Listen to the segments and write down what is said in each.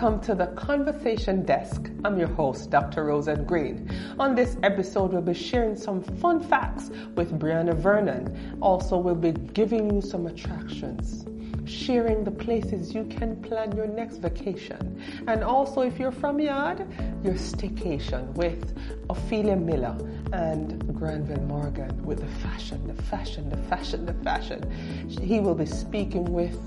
Welcome to the Conversation Desk. I'm your host, Dr. Roseanne Green. On this episode, we'll be sharing some fun facts with Brianna Vernon. Also, we'll be giving you some attractions, sharing the places you can plan your next vacation. And also, if you're from Yard, your staycation with Ophelia Miller and Granville Morgan with the fashion. He will be speaking with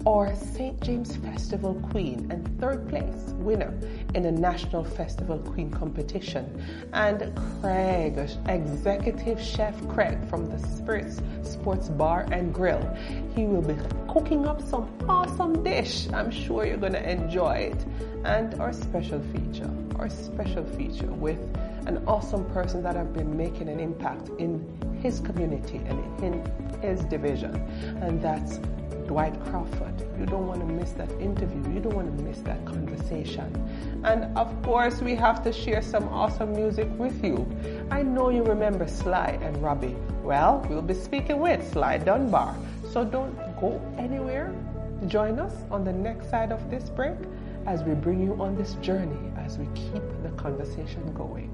our St. James Festival Queen and third place winner in a National Festival Queen competition. And Craig, Executive Chef Craig from the Spirits Sports Bar and Grill. He will be cooking up some awesome dish. I'm sure you're going to enjoy it. And our special feature with an awesome person that have been making an impact in his community and in his division. And that's Dwight Crawford. You don't want to miss that interview. You don't want to miss that conversation. And of course, we have to share some awesome music with you. I know you remember Sly and Robbie. Well, we'll be speaking with Sly Dunbar. So don't go anywhere. Join us on the next side of this break as we bring you on this journey as we keep the conversation going.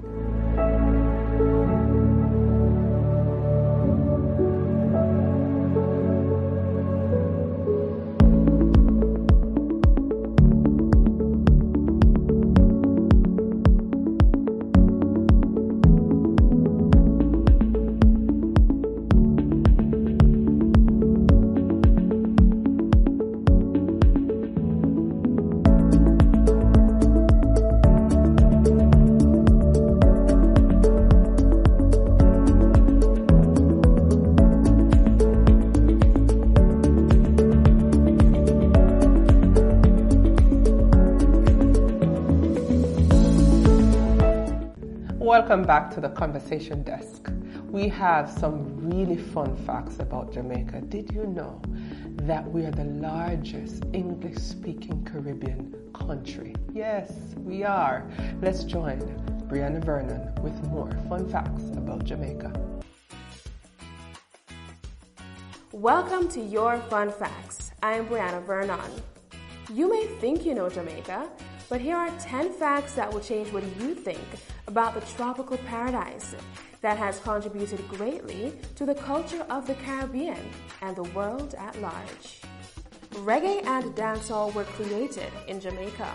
Welcome back to the Conversation Desk. We have some really fun facts about Jamaica. Did you know that we are the largest English-speaking Caribbean country? Yes, we are. Let's join Brianna Vernon with more fun facts about Jamaica. Welcome to Your Fun Facts. I am Brianna Vernon. You may think you know Jamaica, but here are 10 facts that will change what you think about the tropical paradise that has contributed greatly to the culture of the Caribbean and the world at large. Reggae and dancehall were created in Jamaica.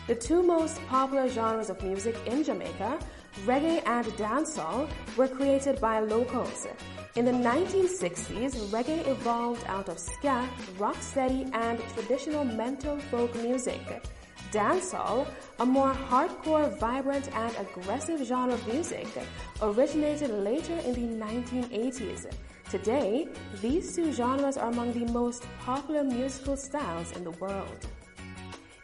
The two most popular genres of music in Jamaica, reggae and dancehall, were created by locals. In the 1960s, reggae evolved out of ska, rocksteady, and traditional mento folk music. Dancehall, a more hardcore, vibrant, and aggressive genre of music, originated later in the 1980s. Today, these two genres are among the most popular musical styles in the world.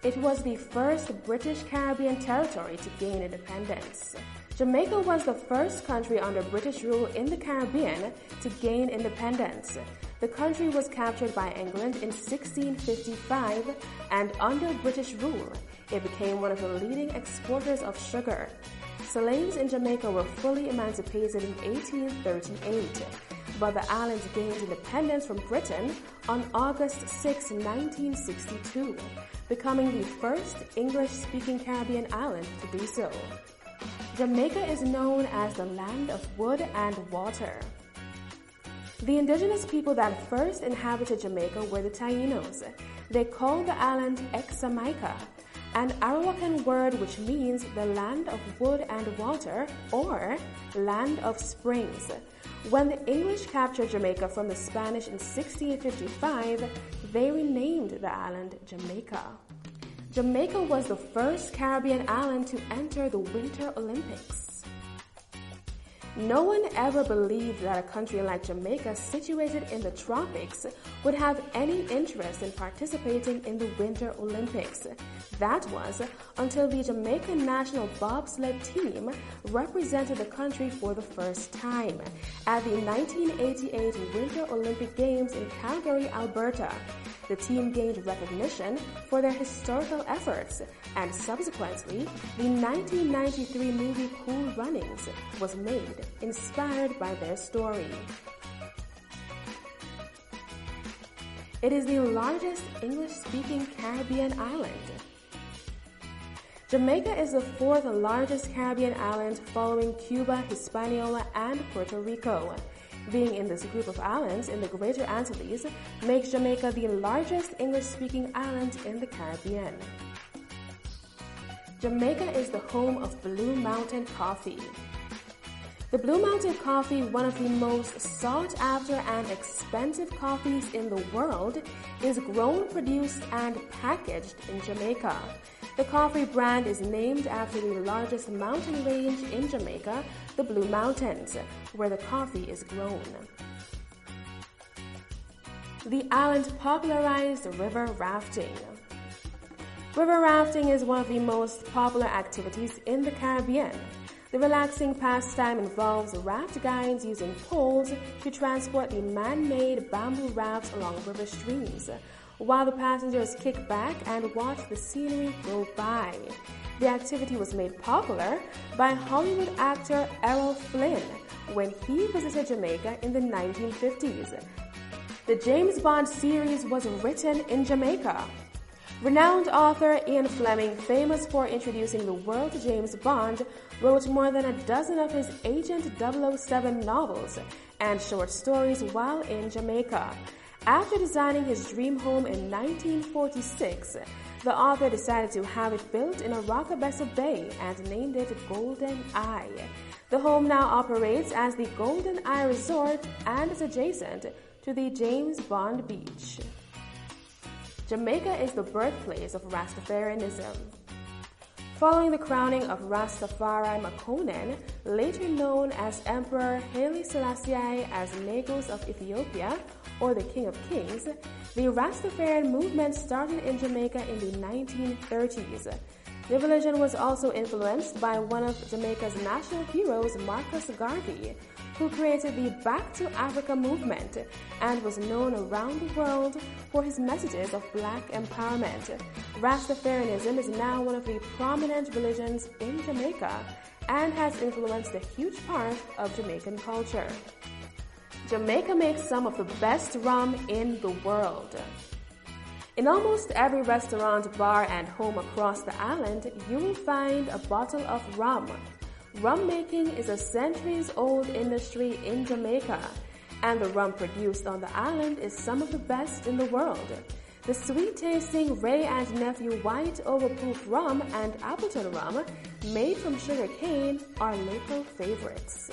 It was the first British Caribbean territory to gain independence. Jamaica was the first country under British rule in the Caribbean to gain independence. The country was captured by England in 1655, and under British rule, it became one of the leading exporters of sugar. Slaves in Jamaica were fully emancipated in 1838, but the island gained independence from Britain on August 6, 1962, becoming the first English-speaking Caribbean island to do so. Jamaica is known as the land of wood and water. The indigenous people that first inhabited Jamaica were the Tainos. They called the island Examaica, an Arawakan word which means the land of wood and water or land of springs. When the English captured Jamaica from the Spanish in 1655, they renamed the island Jamaica. Jamaica was the first Caribbean island to enter the Winter Olympics. No one ever believed that a country like Jamaica, situated in the tropics, would have any interest in participating in the Winter Olympics. That was until the Jamaican national bobsled team represented the country for the first time at the 1988 Winter Olympic Games in Calgary, Alberta. The team gained recognition for their historical efforts, and subsequently, the 1993 movie Cool Runnings was made, inspired by their story. It is the largest English-speaking Caribbean island. Jamaica is the fourth largest Caribbean island following Cuba, Hispaniola, and Puerto Rico. Being in this group of islands in the Greater Antilles makes Jamaica the largest English-speaking island in the Caribbean. Jamaica is the home of Blue Mountain coffee. The Blue Mountain coffee, one of the most sought-after and expensive coffees in the world, is grown, produced, and packaged in Jamaica. The coffee brand is named after the largest mountain range in Jamaica, the Blue Mountains, where the coffee is grown. The island popularized river rafting. River rafting is one of the most popular activities in the Caribbean. The relaxing pastime involves raft guides using poles to transport the man-made bamboo rafts along river streams, while the passengers kick back and watch the scenery go by. The activity was made popular by Hollywood actor Errol Flynn when he visited Jamaica in the 1950s. The James Bond series was written in Jamaica. Renowned author Ian Fleming, famous for introducing the world to James Bond, wrote more than a dozen of his Agent 007 novels and short stories while in Jamaica. After designing his dream home in 1946, the author decided to have it built in a Rockabessa Bay and named it Golden Eye. The home now operates as the Golden Eye Resort and is adjacent to the James Bond Beach. Jamaica is the birthplace of Rastafarianism. Following the crowning of Rastafari Makonnen, later known as Emperor Haile Selassie as Lagos of Ethiopia, or the King of Kings, the Rastafarian movement started in Jamaica in the 1930s. The religion was also influenced by one of Jamaica's national heroes, Marcus Garvey, who created the Back to Africa movement and was known around the world for his messages of black empowerment. Rastafarianism is now one of the prominent religions in Jamaica and has influenced a huge part of Jamaican culture. Jamaica makes some of the best rum in the world. In almost every restaurant, bar, and home across the island, you will find a bottle of rum. Rum making is a centuries-old industry in Jamaica, and the rum produced on the island is some of the best in the world. The sweet-tasting Ray and Nephew White Overproof Rum and Appleton Rum, made from sugar cane, are local favorites.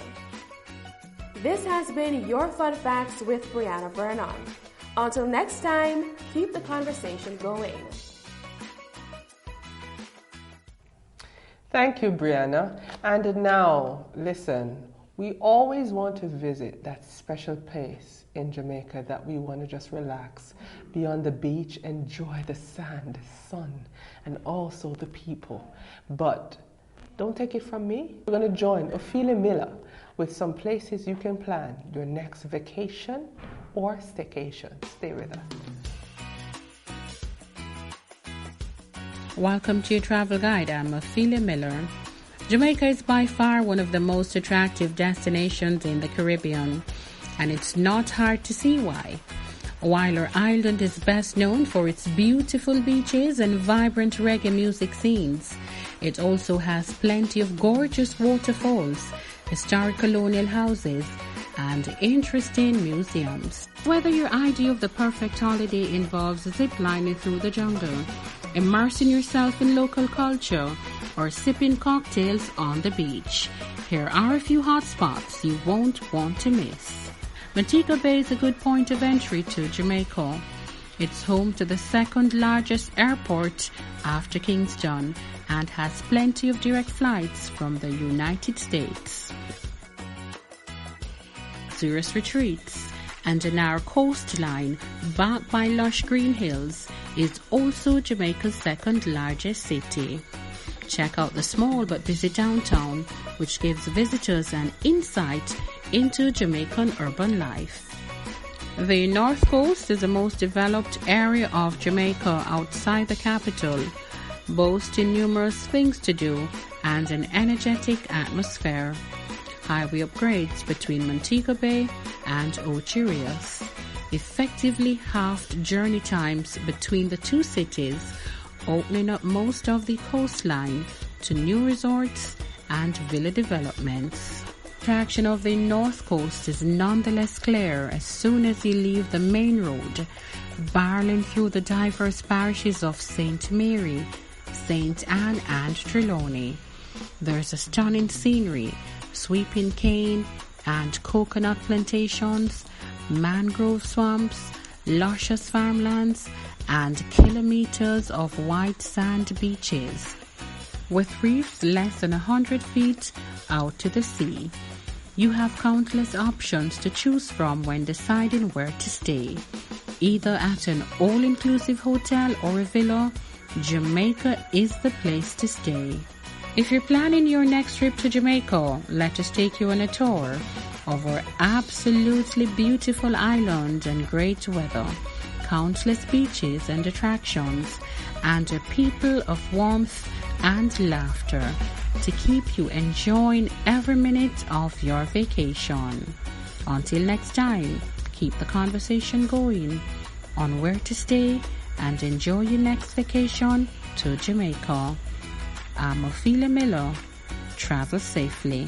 This has been your Fun Facts with Brianna Vernon. Until next time, keep the conversation going. Thank you, Brianna. And now, listen, we always want to visit that special place in Jamaica that we want to just relax, be on the beach, enjoy the sand, the sun, and also the people. But don't take it from me. We're going to join Ophelia Miller with some places you can plan your next vacation or staycation. Stay with us. Welcome to your travel guide. I'm Ophelia Miller. Jamaica is by far one of the most attractive destinations in the Caribbean, and it's not hard to see why. While our island is best known for its beautiful beaches and vibrant reggae music scenes, it also has plenty of gorgeous waterfalls, historic colonial houses, and interesting museums. Whether your idea of the perfect holiday involves ziplining through the jungle, immersing yourself in local culture, or sipping cocktails on the beach, here are a few hot spots you won't want to miss. Montego Bay is a good point of entry to Jamaica. It's home to the second largest airport after Kingston and has plenty of direct flights from the United States. Tourist retreats and a narrow coastline backed by lush green hills is also Jamaica's second largest city. Check out the small but busy downtown, which gives visitors an insight into Jamaican urban life. The North Coast is the most developed area of Jamaica outside the capital, boasting numerous things to do and an energetic atmosphere. Highway upgrades between Montego Bay and Ocherius effectively halved journey times between the two cities, opening up most of the coastline to new resorts and villa developments. Attraction of the North Coast is nonetheless clear as soon as you leave the main road, barreling through the diverse parishes of St. Mary, St. Anne and Trelawney. There's a stunning scenery, sweeping cane and coconut plantations, mangrove swamps, luscious farmlands, and kilometers of white sand beaches, with reefs less than 100 feet out to the sea. You have countless options to choose from when deciding where to stay. Either at an all-inclusive hotel or a villa, Jamaica is the place to stay. If you're planning your next trip to Jamaica, let us take you on a tour of our absolutely beautiful island and great weather, countless beaches and attractions, and a people of warmth and laughter to keep you enjoying every minute of your vacation. Until next time, keep the conversation going on where to stay and enjoy your next vacation to Jamaica. I'm Ophelia Miller. Travel safely.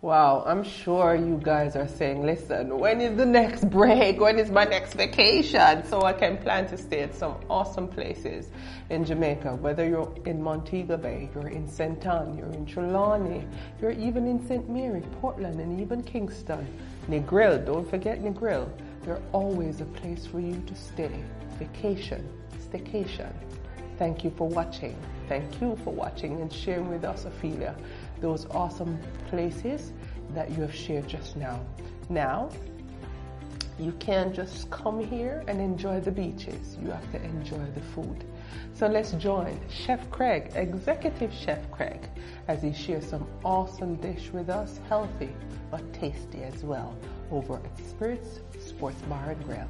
Wow, I'm sure you guys are saying, listen, when is the next break? When is my next vacation? So I can plan to stay at some awesome places in Jamaica, whether you're in Montego Bay, you're in St. Anne, you're in Trelawney, you're even in St. Mary, Portland, and even Kingston. Negril, don't forget Negril. There's always a place for you to stay. Vacation, staycation. Thank you for watching. Thank you for watching and sharing with us, Ophelia, those awesome places that you have shared just now. Now, you can't just come here and enjoy the beaches. You have to enjoy the food. So let's join Chef Craig, Executive Chef Craig, as he shares some awesome dish with us, healthy but tasty as well, over at Spirits Sports Bar and Grill.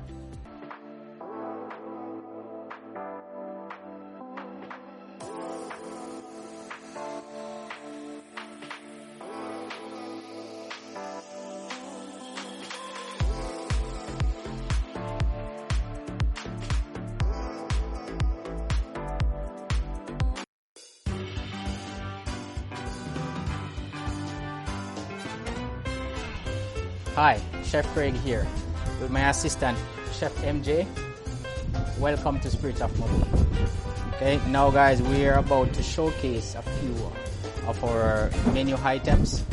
Hi, Chef Craig here with my assistant, Chef MJ. Welcome to Spirit of Moby. Okay, now guys, we are about to showcase a few of our menu items.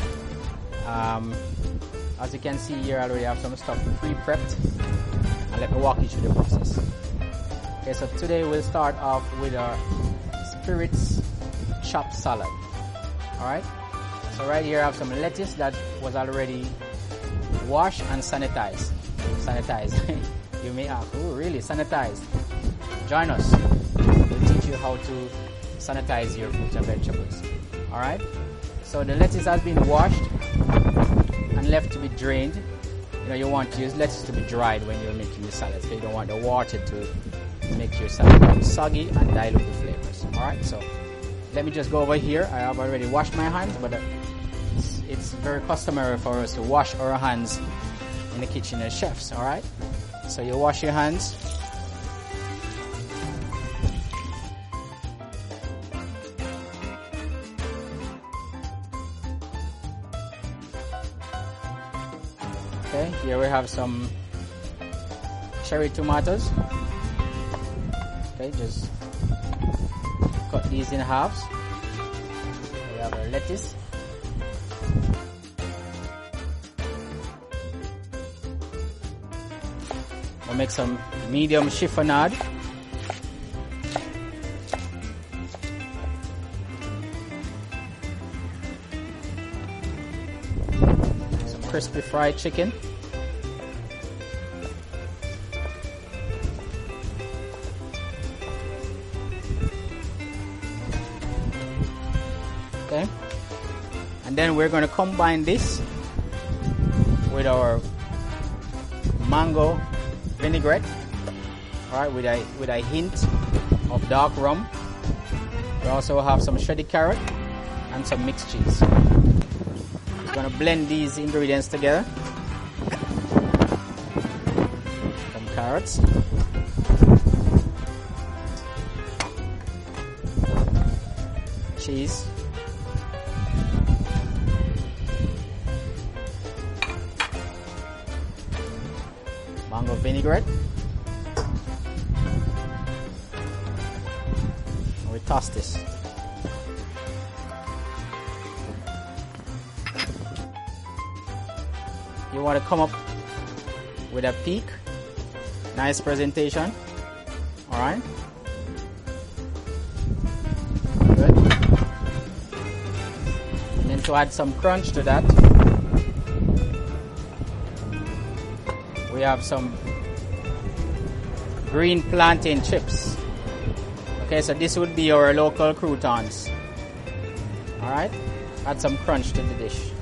As you can see here, I already have some stuff pre-prepped, and let me walk you through the process. Okay, so today we'll start off with our Spirits chopped salad. Alright, so right here I have some lettuce that was already washed and sanitized. You may ask, oh really, sanitized? Join us. We'll teach you how to sanitize your fruits and vegetables. Alright? So the lettuce has been washed and left to be drained. You know, you want to use lettuce to be dried when you're making your salad. So you don't want the water to make your salad soggy and dilute the flavors. Alright, so let me just go over here. I have already washed my hands, but it's very customary for us to wash our hands in the kitchen as chefs, alright? So you wash your hands. Okay, here we have some cherry tomatoes. Okay, just cut these in halves. We have our lettuce. We'll make some medium chiffonade. Some crispy fried chicken. Okay. And then we're going to combine this with our mango vinaigrette, all right, with a hint of dark rum. We also have some shredded carrot and some mixed cheese. We're going to blend these ingredients together. Some carrots. cheese. Mango vinaigrette. And we toss this. You want to come up with a peak. Nice presentation. Alright. Good. And then to add some crunch to that, we have some green plantain chips. Okay, so this would be our local croutons. Alright. Add some crunch to the dish.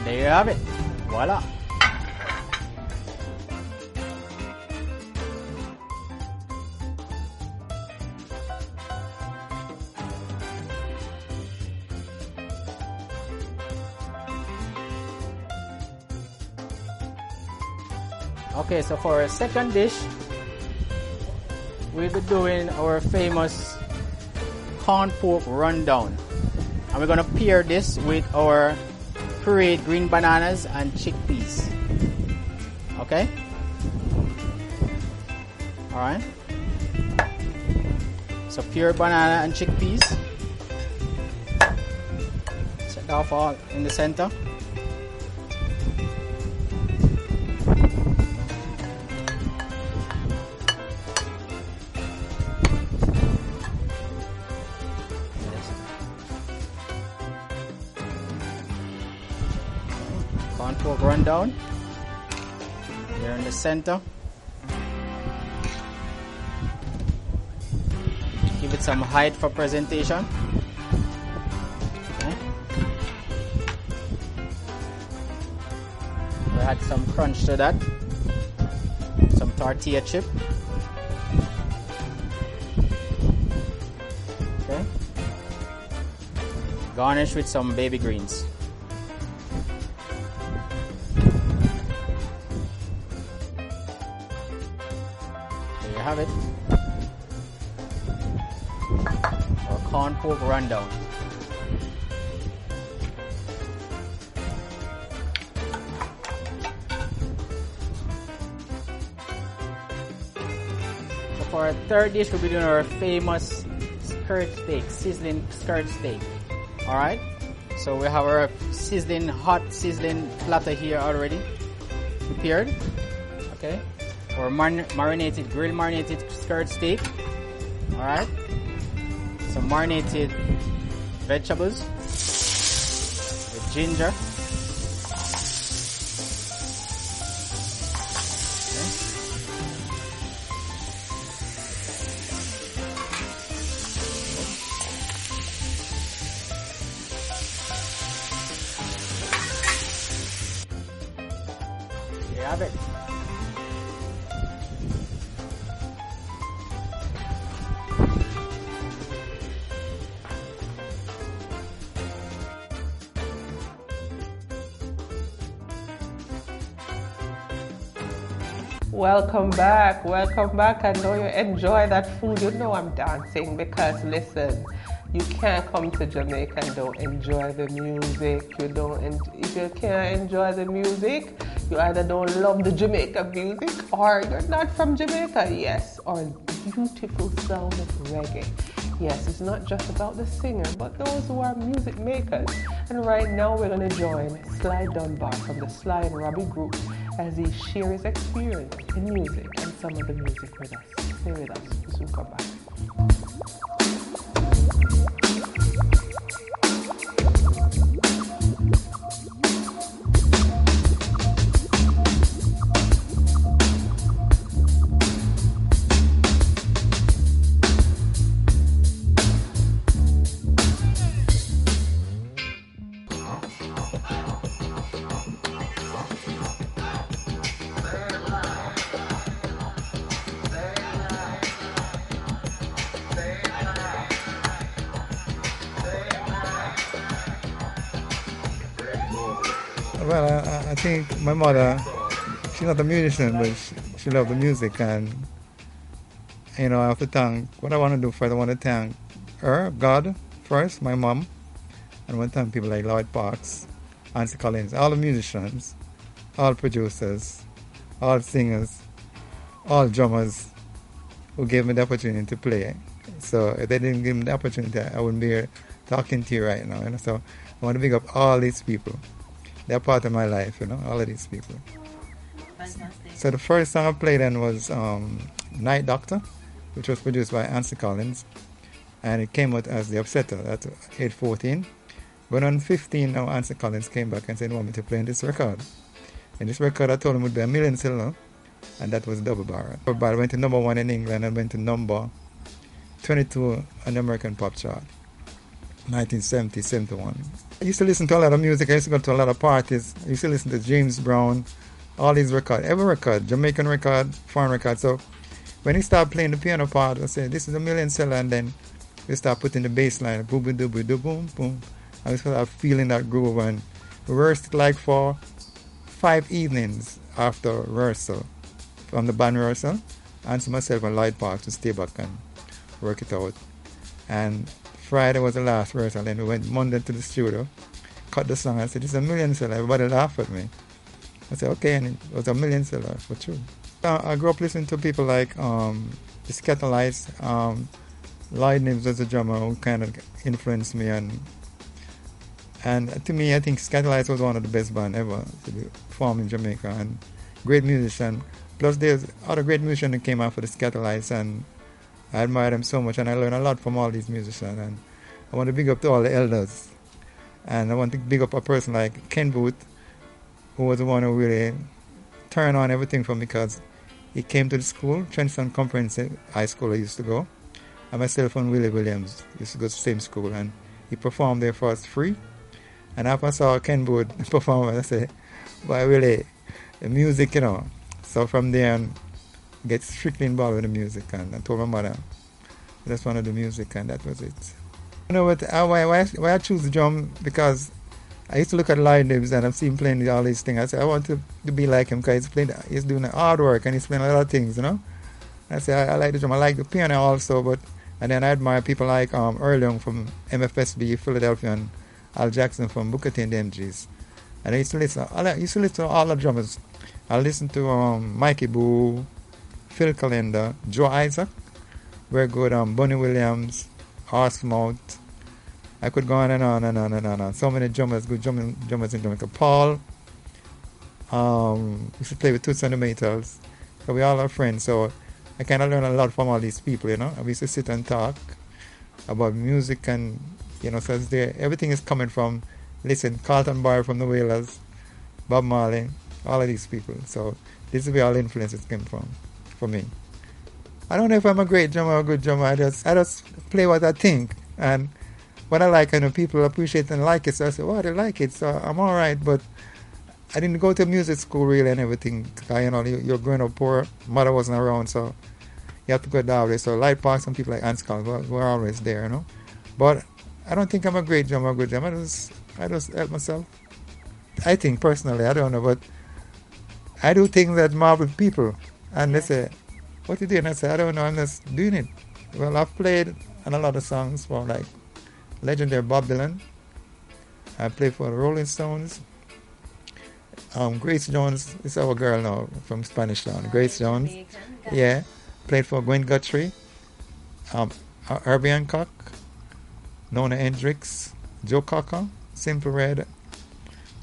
There you have it. Voila. Okay, so for our second dish, we'll be doing our famous corn pork rundown. And we're going to pair this with our pureed green bananas and chickpeas. Okay? Alright. So pure banana and chickpeas. Set that off all in the center. Corn pork rundown. Here in the center. Give it some height for presentation. Okay. We add some crunch to that. Some tortilla chip. Okay. Garnish with some baby greens. Have it. Or corn pork rundown. So for our third dish, we'll be doing our famous skirt steak, sizzling skirt steak. Alright? So we have our hot sizzling platter here already prepared. Okay? Or grill marinated skirt steak. Alright. Some marinated vegetables with ginger. Okay. There you have it. Welcome back. I know you enjoy that food. You know I'm dancing because listen, you can't come to Jamaica and don't enjoy the music. If you can't enjoy the music, you either don't love the Jamaica music or you're not from Jamaica. Yes, or beautiful sound of reggae. Yes, it's not just about the singer, but those who are music makers. And right now we're going to join Sly Dunbar from the Sly and Robbie group as he shares his experience in music and some of the music with us. Stay with us. We'll soon come back. Well, I think my mother, she's not a musician, but she loved the music. And, I have to thank, what I want to do first, I want to thank her, God, first, my mom. And I want to thank people like Lloyd Parks, Nancy Collins, all the musicians, all producers, all singers, all drummers who gave me the opportunity to play. So if they didn't give me the opportunity, I wouldn't be here talking to you right now. So I want to big up all these people. They're part of my life, all of these people. Fantastic. So the first song I played then was Night Doctor, which was produced by Nancy Collins. And it came out as The Upsetter at age 14. But on 15 now, Nancy Collins came back and said, want me to play in this record. And this record I told him would be $1 million seller, and that was Double Barrel. Double Barrel went to number 1 in England and went to number 22 on the American pop chart, 1970, 71. I used to listen to a lot of music. I used to go to a lot of parties. I used to listen to James Brown, all these records, every record, Jamaican record, foreign record. So when he started playing the piano part, I said, this is $1 million seller, and then we start putting the bass line, boom, boom, boom, boom, boom, boom. I was feeling that groove, and rehearsed it like for 5 evenings after rehearsal, from the band rehearsal, and to myself and Lloyd Parks to stay back and work it out. And Friday was the last rehearsal, then we went Monday to the studio, cut the song. I said, this is $1 million seller. Everybody laughed at me. I said, okay, and it was $1 million seller for true. I grew up listening to people like the Skatalites. Lloyd Nibs was a drummer who kind of influenced me, and to me, I think Skatalites was one of the best bands ever to be formed in Jamaica, and great musician. Plus, there's other great musicians that came out for the Skatalites, and I admire them so much, and I learned a lot from all these musicians. And I want to big up to all the elders, and I want to big up a person like Ken Booth, who was the one who really turned on everything for me, because he came to the school, Trenton Comprehensive High School I used to go, and myself and Willie Williams used to go to the same school, and he performed there for us free. And after I saw Ken Booth perform, I said, well, really, the music, So from there, I get strictly involved with the music, and I told my mother, I just want to do music, and that was it. You know what, why I choose the drum, because I used to look at Lloyd Nibs, and I've seen him playing all these things. I said, I want to be like him, because he's doing hard work, and he's playing a lot of things, I said, I like the drum, I like the piano also, and then I admire people like Earl Young from MFSB, Philadelphia, and Al Jackson from Booker T and the MGs. And I used to listen to all the drummers. I listened to Mikey Boo, Phil Calendar, Joe Isaac, very good, Bunny Williams, Horsemouth. I could go on and on and on and on. So many drummers, good drummers in Jamaica. Paul, used to play with Toots and the Maytals. So we all are friends, so I kind of learned a lot from all these people, And we used to sit and talk about music, and so it's there. Everything is coming from, Carlton Barr from the Wailers, Bob Marley, all of these people. So this is where all influences came from, for me. I don't know if I'm a great drummer or a good drummer. I just play what I think, and what I like, people appreciate and like it. So I say, they like it, so I'm all right. But I didn't go to music school really and everything. You're growing up poor, mother wasn't around, so you have to go down there. So Light Parks and people like Ants Collins were always there, But I don't think I'm a great drummer or a good drummer. I just help myself. I think personally, I don't know, but I do things that marvel people. And they say, what you doing? I say, I don't know, I'm just doing it. Well, I've played on a lot of songs for like legendary Bob Dylan. I played for the Rolling Stones. Grace Jones is our girl now from Spanish Town. Grace Jones. Yeah. Played for Gwen Guthrie. Herbie Hancock. Nona Hendricks, Joe Cocker, Simple Red,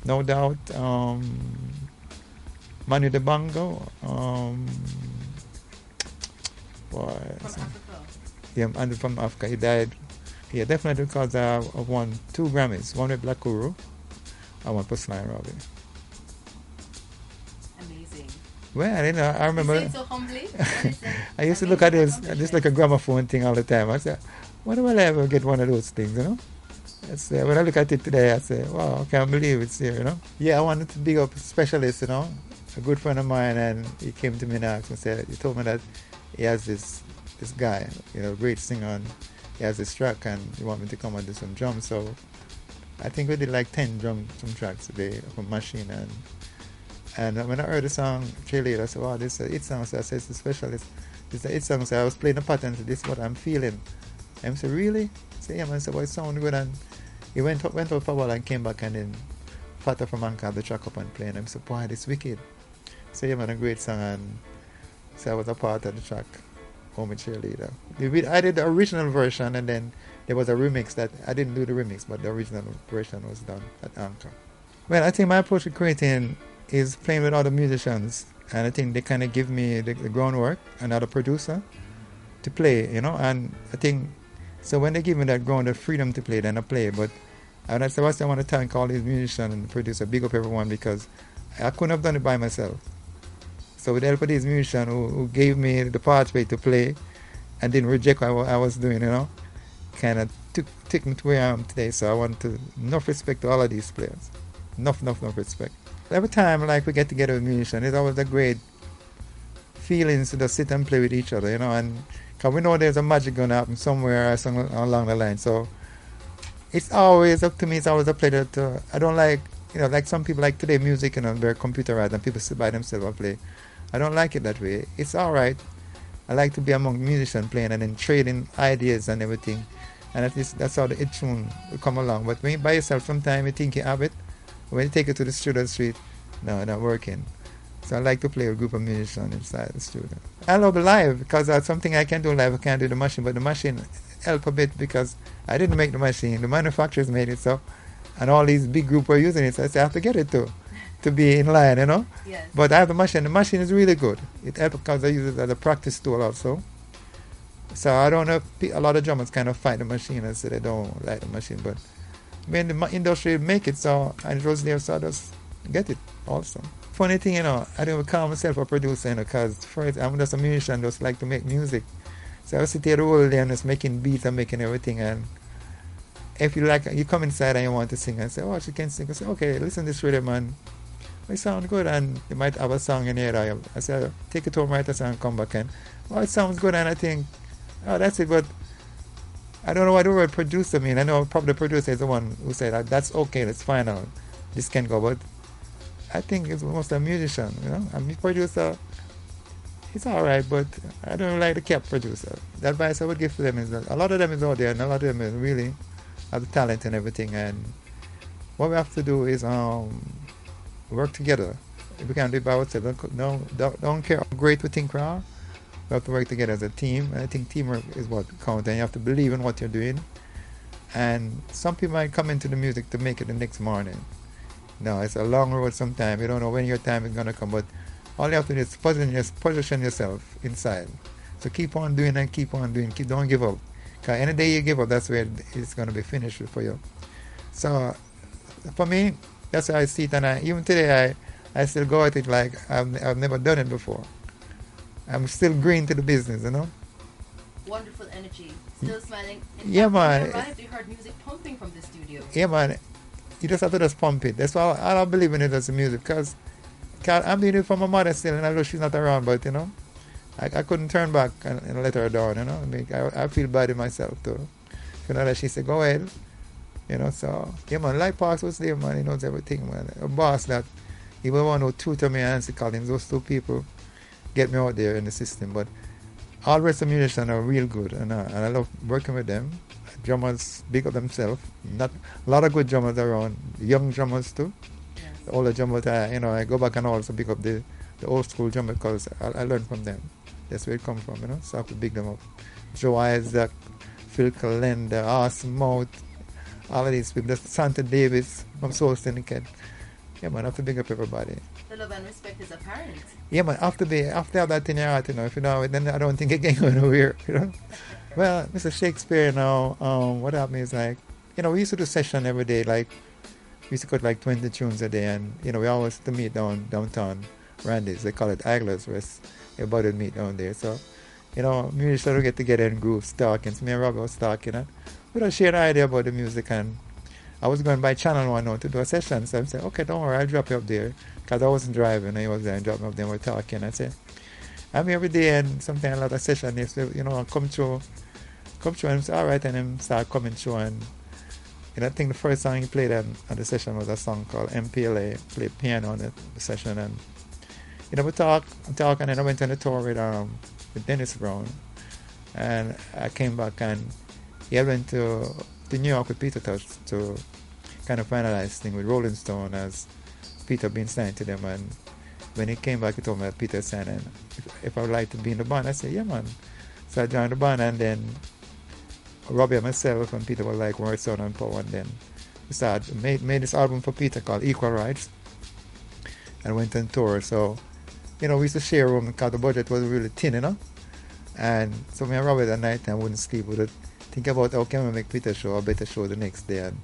No Doubt, Manu Dibango, and from Africa. He died, definitely because I won 2 Grammys, one with Black Guru, and one for Sly and Robbie. Amazing. Well, I remember. You say it so humbly. I used to look at this just like a gramophone thing all the time. I said, when will I ever get one of those things, When I look at it today, I say, wow, I can't believe it's here, Yeah, I wanted to big up a specialist, a good friend of mine, and he came to me and asked me, he told me that he has this guy, great singer, and he has this track, and he want me to come and do some drums. So I think we did like 10 drum tracks today from machine, and when I heard the song Cheerleader, I said, wow, this is a hit song. So I said, it's special. This is a hit song. So I was playing the pattern. So this is what I'm feeling. And I said, really? I said, yeah, man. I said, well, it sounded good. And he went out for a while and came back, and then Fata from Anchor had the track up and playing. And I said, boy, this wicked. So yeah, man, a great song. And so I was a part of the track, Home with Cheerleader. I did the original version, and then there was a remix that I didn't do the remix, but the original version was done at Anchor. Well, I think my approach to creating is playing with other musicians, and I think they kind of give me the groundwork, another producer to play, you know. And I think so when they give me that ground, the freedom to play, then I play. But and that's why I want to thank all these musicians and producer, big up everyone, because I couldn't have done it by myself. So with the help of these musicians who gave me the pathway to play and didn't reject what I was doing, you know, kind of took me to where I am today. So I want to enough respect to all of these players, enough respect. Every time like we get together with musicians, it's always a great feeling to just sit and play with each other, you know, and because we know there's a magic going to happen somewhere along the line. So it's always up to me. It's always a pleasure to. I don't like, you know, like some people like today music, you know, very computerized and people sit by themselves and play. I don't like it that way. It's all right. I like to be among musicians playing and then trading ideas and everything. And at least that's how the hit tune will come along. But when you're by yourself, sometimes you think you have it. When you take it to the studio street, no, not working. So I like to play with a group of musicians inside the studio. I love live because that's something I can do live. I can't do the machine, but the machine help a bit because I didn't make the machine. The manufacturers made it, so and all these big groups were using it. So I said I have to get it to be in line, you know. Yes. But I have the machine. The machine is really good. It helps because I use it as a practice tool also. So I don't know if a lot of drummers kind of fight the machine and say they don't like the machine, but when the industry make it, so and it was there, so I just get it also. Funny thing, you know, I don't call myself a producer, you know, because first I'm just a musician, just like to make music. So I sit here the whole day and just making beats and making everything. And if you like, you come inside and you want to sing and say, oh, she can sing. I say, okay, listen to this rhythm, man. It sounds good, and you might have a song in here. I say, take it home, write a song, come back, and oh, it sounds good, and I think, oh, that's it. But I don't know what the word producer mean. I know probably the producer is the one who said that's okay, that's fine, this can go. But I think it's almost a musician, you know. I mean, producer, it's all right, but I don't like the cap producer. The advice I would give to them is that a lot of them is out there, and a lot of them is really have the talent and everything. And what we have to do is work together. If we can't do it by ourselves, don't care how great we think we are. We have to work together as a team, and I think teamwork is what counts. And you have to believe in what you're doing. And some people might come into the music to make it the next morning. No, it's a long road sometimes. You don't know when your time is going to come, but all you have to do is position yourself inside. So keep on doing and keep on doing. Don't give up. Because any day you give up, that's where it's going to be finished for you. So for me, that's how I see it. And even today, I still go at it like I've never done it before. I'm still green to the business, you know. Wonderful energy. Still smiling. Yeah, man. When you arrived, you heard music pumping from the studio. Yeah, man. You just have to just pump it. That's why I don't believe in it as a music, because I'm doing it for my mother still, and I know she's not around, but, you know, I couldn't turn back and let her down, you know. I mean, I feel bad in myself, too. You know, that she said, go ahead. You know, so, yeah, man, Light Parks was there, man. He knows everything, man. A boss that, he was one who tutored me and Nancy Collins, those two people get me out there in the system. But all the rest of musicians are real good, and I love working with them. Drummers big up themselves. Not a lot of good drummers around. Young drummers too. Yes. The older drummers, I go back and also pick up the old school drummers because I learned from them. That's where it comes from, you know. So I have to big them up. Joe Isaac, Phil Calenda, Mouth, all of these people. There's Santa Davis from Soul Syndicate. Yeah, man, I have to big up everybody. The love and respect is apparent. Yeah, man, after have that in your heart, you know, if you know it, then I don't think it can go nowhere, you know. Well, Mr. Shakespeare now, what happened is like, you know, we used to do session every day, like, we used to cut like 20 tunes a day, and, you know, we always used to meet downtown, Randy's, they call it Idlers, where everybody would meet down there, so, you know, musicians would get together in groups, talking, so me and Robbie was talking, and we would share an idea about the music, and I was going by Channel 1 now to do a session, so I said, okay, don't worry, I'll drop you up there, because I wasn't driving, and he was there and dropped me up there, and we're talking, I said, I'm here every day, and sometimes a lot of sessions, you know, come through and say, all right, and then start coming through, and I think the first song he played on the session was a song called MPLA. Played piano on the session, and we talk, and then I went on a tour with Dennis Brown, and I came back and he went to New York with Peter Touch to kind of finalize thing with Rolling Stone as Peter being signed to them. And when he came back, he told me that Peter signed, and if I would like to be in the band, I said, yeah, man. So I joined the band, and then Robbie and myself and Peter were like Word, Sound and Power, and then we started, made this album for Peter called Equal Rights, and went on tour. So, we used to share a room because the budget was really thin, and so me and Robbie that night time wouldn't sleep. We would think about how can we make Peter show a better show the next day, and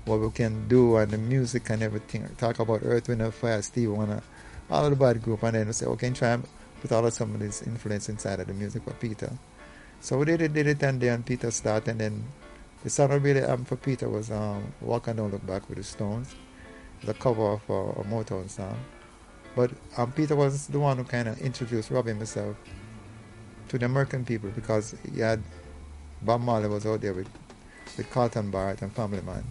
what we can do, and the music and everything. Talk about Earth, Wind and Fire, Steve Wonder, all of the bad group, and then we say, okay, try and put all of some of this influence inside of the music for Peter. So we did it, and then Peter started, and then the song that really happened for Peter was Walk and Don't Look Back with the Stones. It was a cover of a Motown song. But Peter was the one who kind of introduced Robbie and myself to the American people, because he had Bob Marley was out there with Carlton Barrett and Family Man.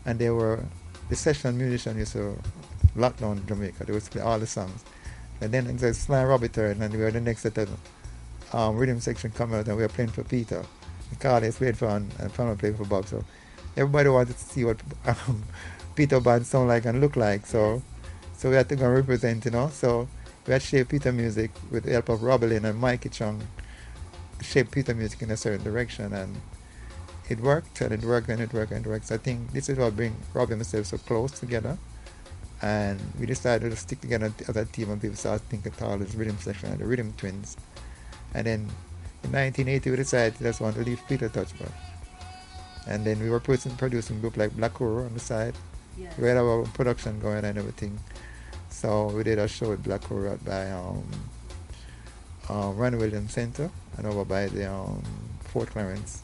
And they were, the session musicians used to lock down Jamaica. They would play all the songs. And then it was Sly Robbie turn, and we were the next set of rhythm section come out, and we were playing for Peter. Carlos played for and Family played for Bob. So everybody wanted to see what Peter band sound like and look like. So we had to go and represent, So we had shaped Peter music with the help of Robbie Lynn and Mikey Chung, shaped Peter music in a certain direction, and it worked, and it worked, and it worked, and it worked. So I think this is what bring Robbie and myself so close together, and we decided to stick together as a team, and people started thinking all this rhythm section and the Rhythm Twins. And then in 1980 we decided we just want to leave Peter Touch back. And then we were producing a group like Black Horror on the side. Yes. We had our production going and everything. So we did a show with Black Horror by Ron Williams Center and over by the Fort Clarence.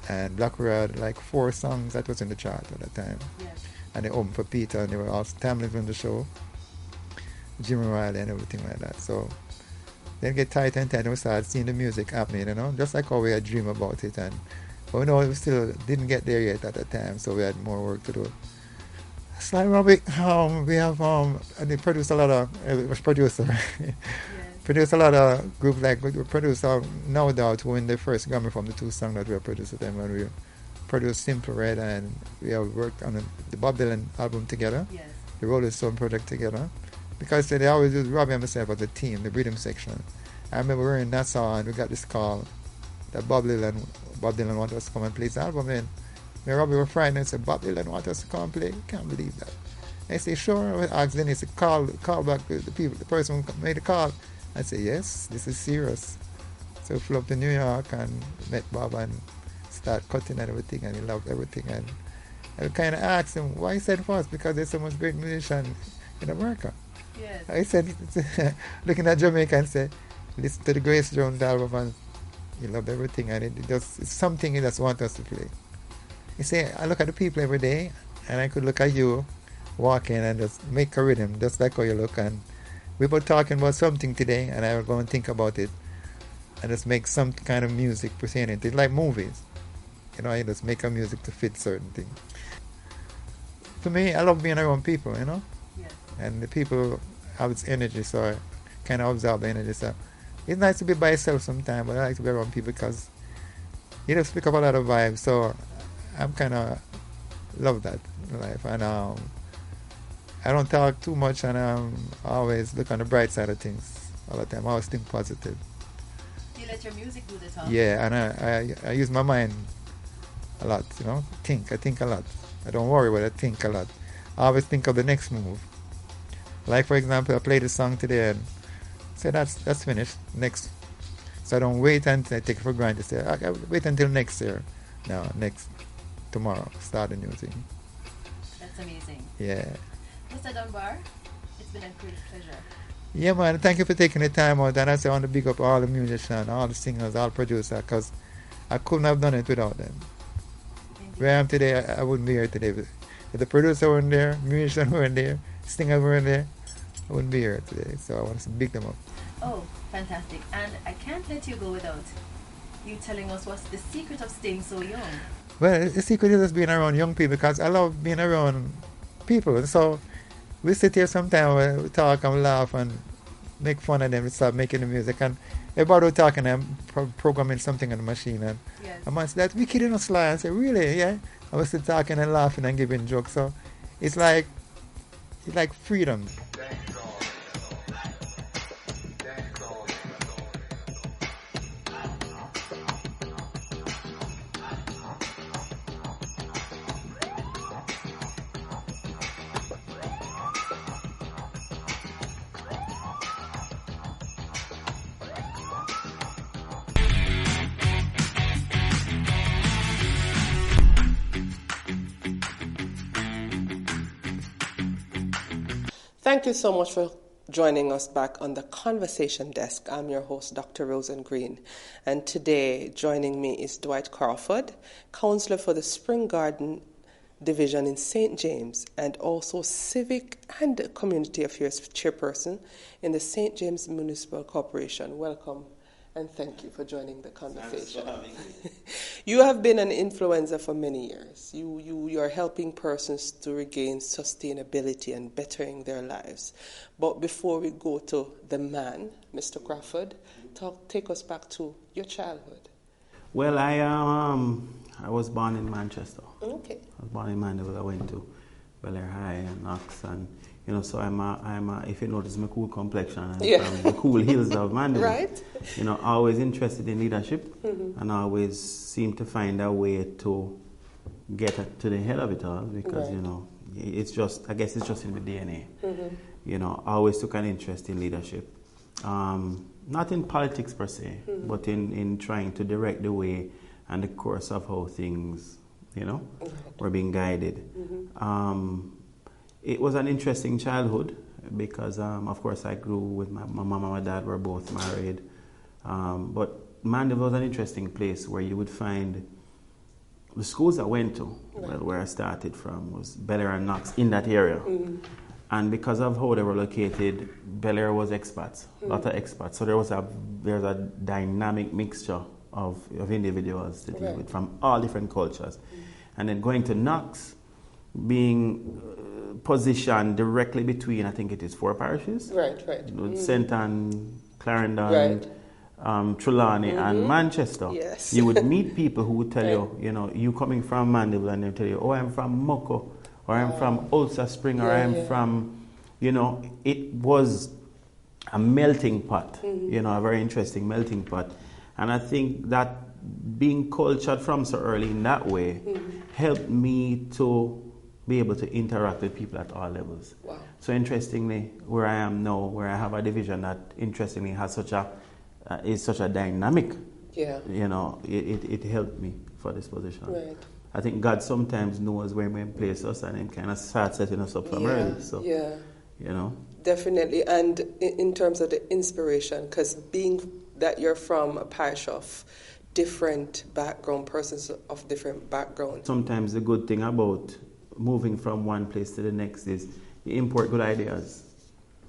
And Black Horror had like 4 songs that was in the chart at that time. Yes. And they opened for Peter, and they were all Tamlin on the show, Jimmy Riley and everything like that. So then get tight and we started seeing the music happening, just like how we had dreamed about it. But we still didn't get there yet at that time, so we had more work to do. Sly Robbie, we have, and they produced a lot of, producer. Yes. Produced a lot of groups, like we produced No Doubt, who won the first Grammy from the 2 songs that we produced at them, and we produced Simple Red, and we have worked on the Bob Dylan album together, Yes. the Rolling Stone project together. Because they always use Robbie and myself as a team, the rhythm section. I remember we were in Nassau and we got this call that Bob Dylan wanted us to come and play his album. And me and Robbie were frightened and said, Bob Dylan wanted us to come and play? We can't believe that. I said, sure. I asked Dennis to call back the person who made the call. I said, yes, this is serious. So we flew up to New York and met Bob and started cutting and everything, and he loved everything. And I kind of asked him why he said for us, because there's so much great musician in America. Yes. I said, looking at Jamaica and said, listen to the Grace Jones album, and he loved everything, and it's something he just wants us to play. He said, I look at the people every day, and I could look at you walking and just make a rhythm, just like how you look. And we were talking about something today, and I will go and think about it, and just make some kind of music pertaining to it, like movies. You just make a music to fit certain things. To me, I love being around people, Yes. and the people have its energy, so I kind of absorb the energy. So it's nice to be by yourself sometimes, but I like to be around people because you just pick up a lot of vibes. So I'm kind of love that in life, and I don't talk too much, and I always look on the bright side of things all the time. I always think positive. You let your music do the talking. Yeah, and I use my mind a lot. I think a lot. I don't worry, but I think a lot. I always think of the next move. Like, for example, I played a song today and say that's finished. Next. So I don't wait until I take it for granted. Say, I wait until next year. No, tomorrow. Start a new thing. That's amazing. Yeah. Mr. Dunbar, it's been a great pleasure. Yeah, man. Thank you for taking the time out. And I say I want to big up all the musicians, all the singers, all the producers, because I couldn't have done it without them. Where I am today, I wouldn't be here today. If the producer weren't there, musicians weren't there, singers weren't there, I wouldn't be here today. So I want to big them up. Oh, fantastic. And I can't let you go without you telling us what's the secret of staying so young. Well, the secret is just being around young people because I love being around people. So we sit here sometimes, we talk and we laugh and make fun of them. We start making the music and everybody will talk and I'm programming something on the machine and I might say, that wicked in a sly and say, really? Yeah. I was still talking and laughing and giving jokes. So it's like freedom. Thank you so much for joining us back on the Conversation Desk. I'm your host, Dr. Rosen Green. And today, joining me is Dwight Crawford, counselor for the Spring Garden Division in St. James, and also Civic and Community Affairs Chairperson in the St. James Municipal Corporation. Welcome. And thank you for joining the conversation. Thanks for having me. You have been an influencer for many years. You are helping persons to regain sustainability and bettering their lives. But before we go to the man, Mr. Crawford, take us back to your childhood. Well, I was born in Manchester. Okay. I was born in Mandeville. I went to Bel Air High and Knox, and so I'm a if you notice my cool complexion, I'm from the cool hills of Mandeville. Right. Always interested in leadership, and I always seem to find a way to get to the head of it all because it's just, I guess it's just in the DNA. I always took an interest in leadership, not in politics per se, but in trying to direct the way and the course of how things, were being guided. It was an interesting childhood because, of course, I grew with my mom and my dad were both married. But Mandeville was an interesting place where you would find the schools I went to, where I started from, was Bel Air and Knox in that area. And because of how they were located, Bel Air was expats, a lot of expats. So there's a dynamic mixture of individuals to deal with from all different cultures. And then going to Knox, being positioned directly between, I think it is 4 parishes. Right. St. Anne, Clarendon, Trelawney, and Manchester. Yes. You would meet people who would tell you, you coming from Mandeville, and they'll tell you, oh, I'm from Moko, or I'm from Ulster Spring, or I'm from, it was a melting pot, a very interesting melting pot. And I think that being cultured from so early in that way helped me to be able to interact with people at all levels. Wow. So interestingly, where I am now, where I have a division that interestingly has is such a dynamic, it helped me for this position. Right. I think God sometimes knows where He places us and He kind of starts setting us up from early. So, Definitely. And in terms of the inspiration, because being that you're from a parish of different background, persons of different backgrounds. Sometimes the good thing about moving from one place to the next is you import good ideas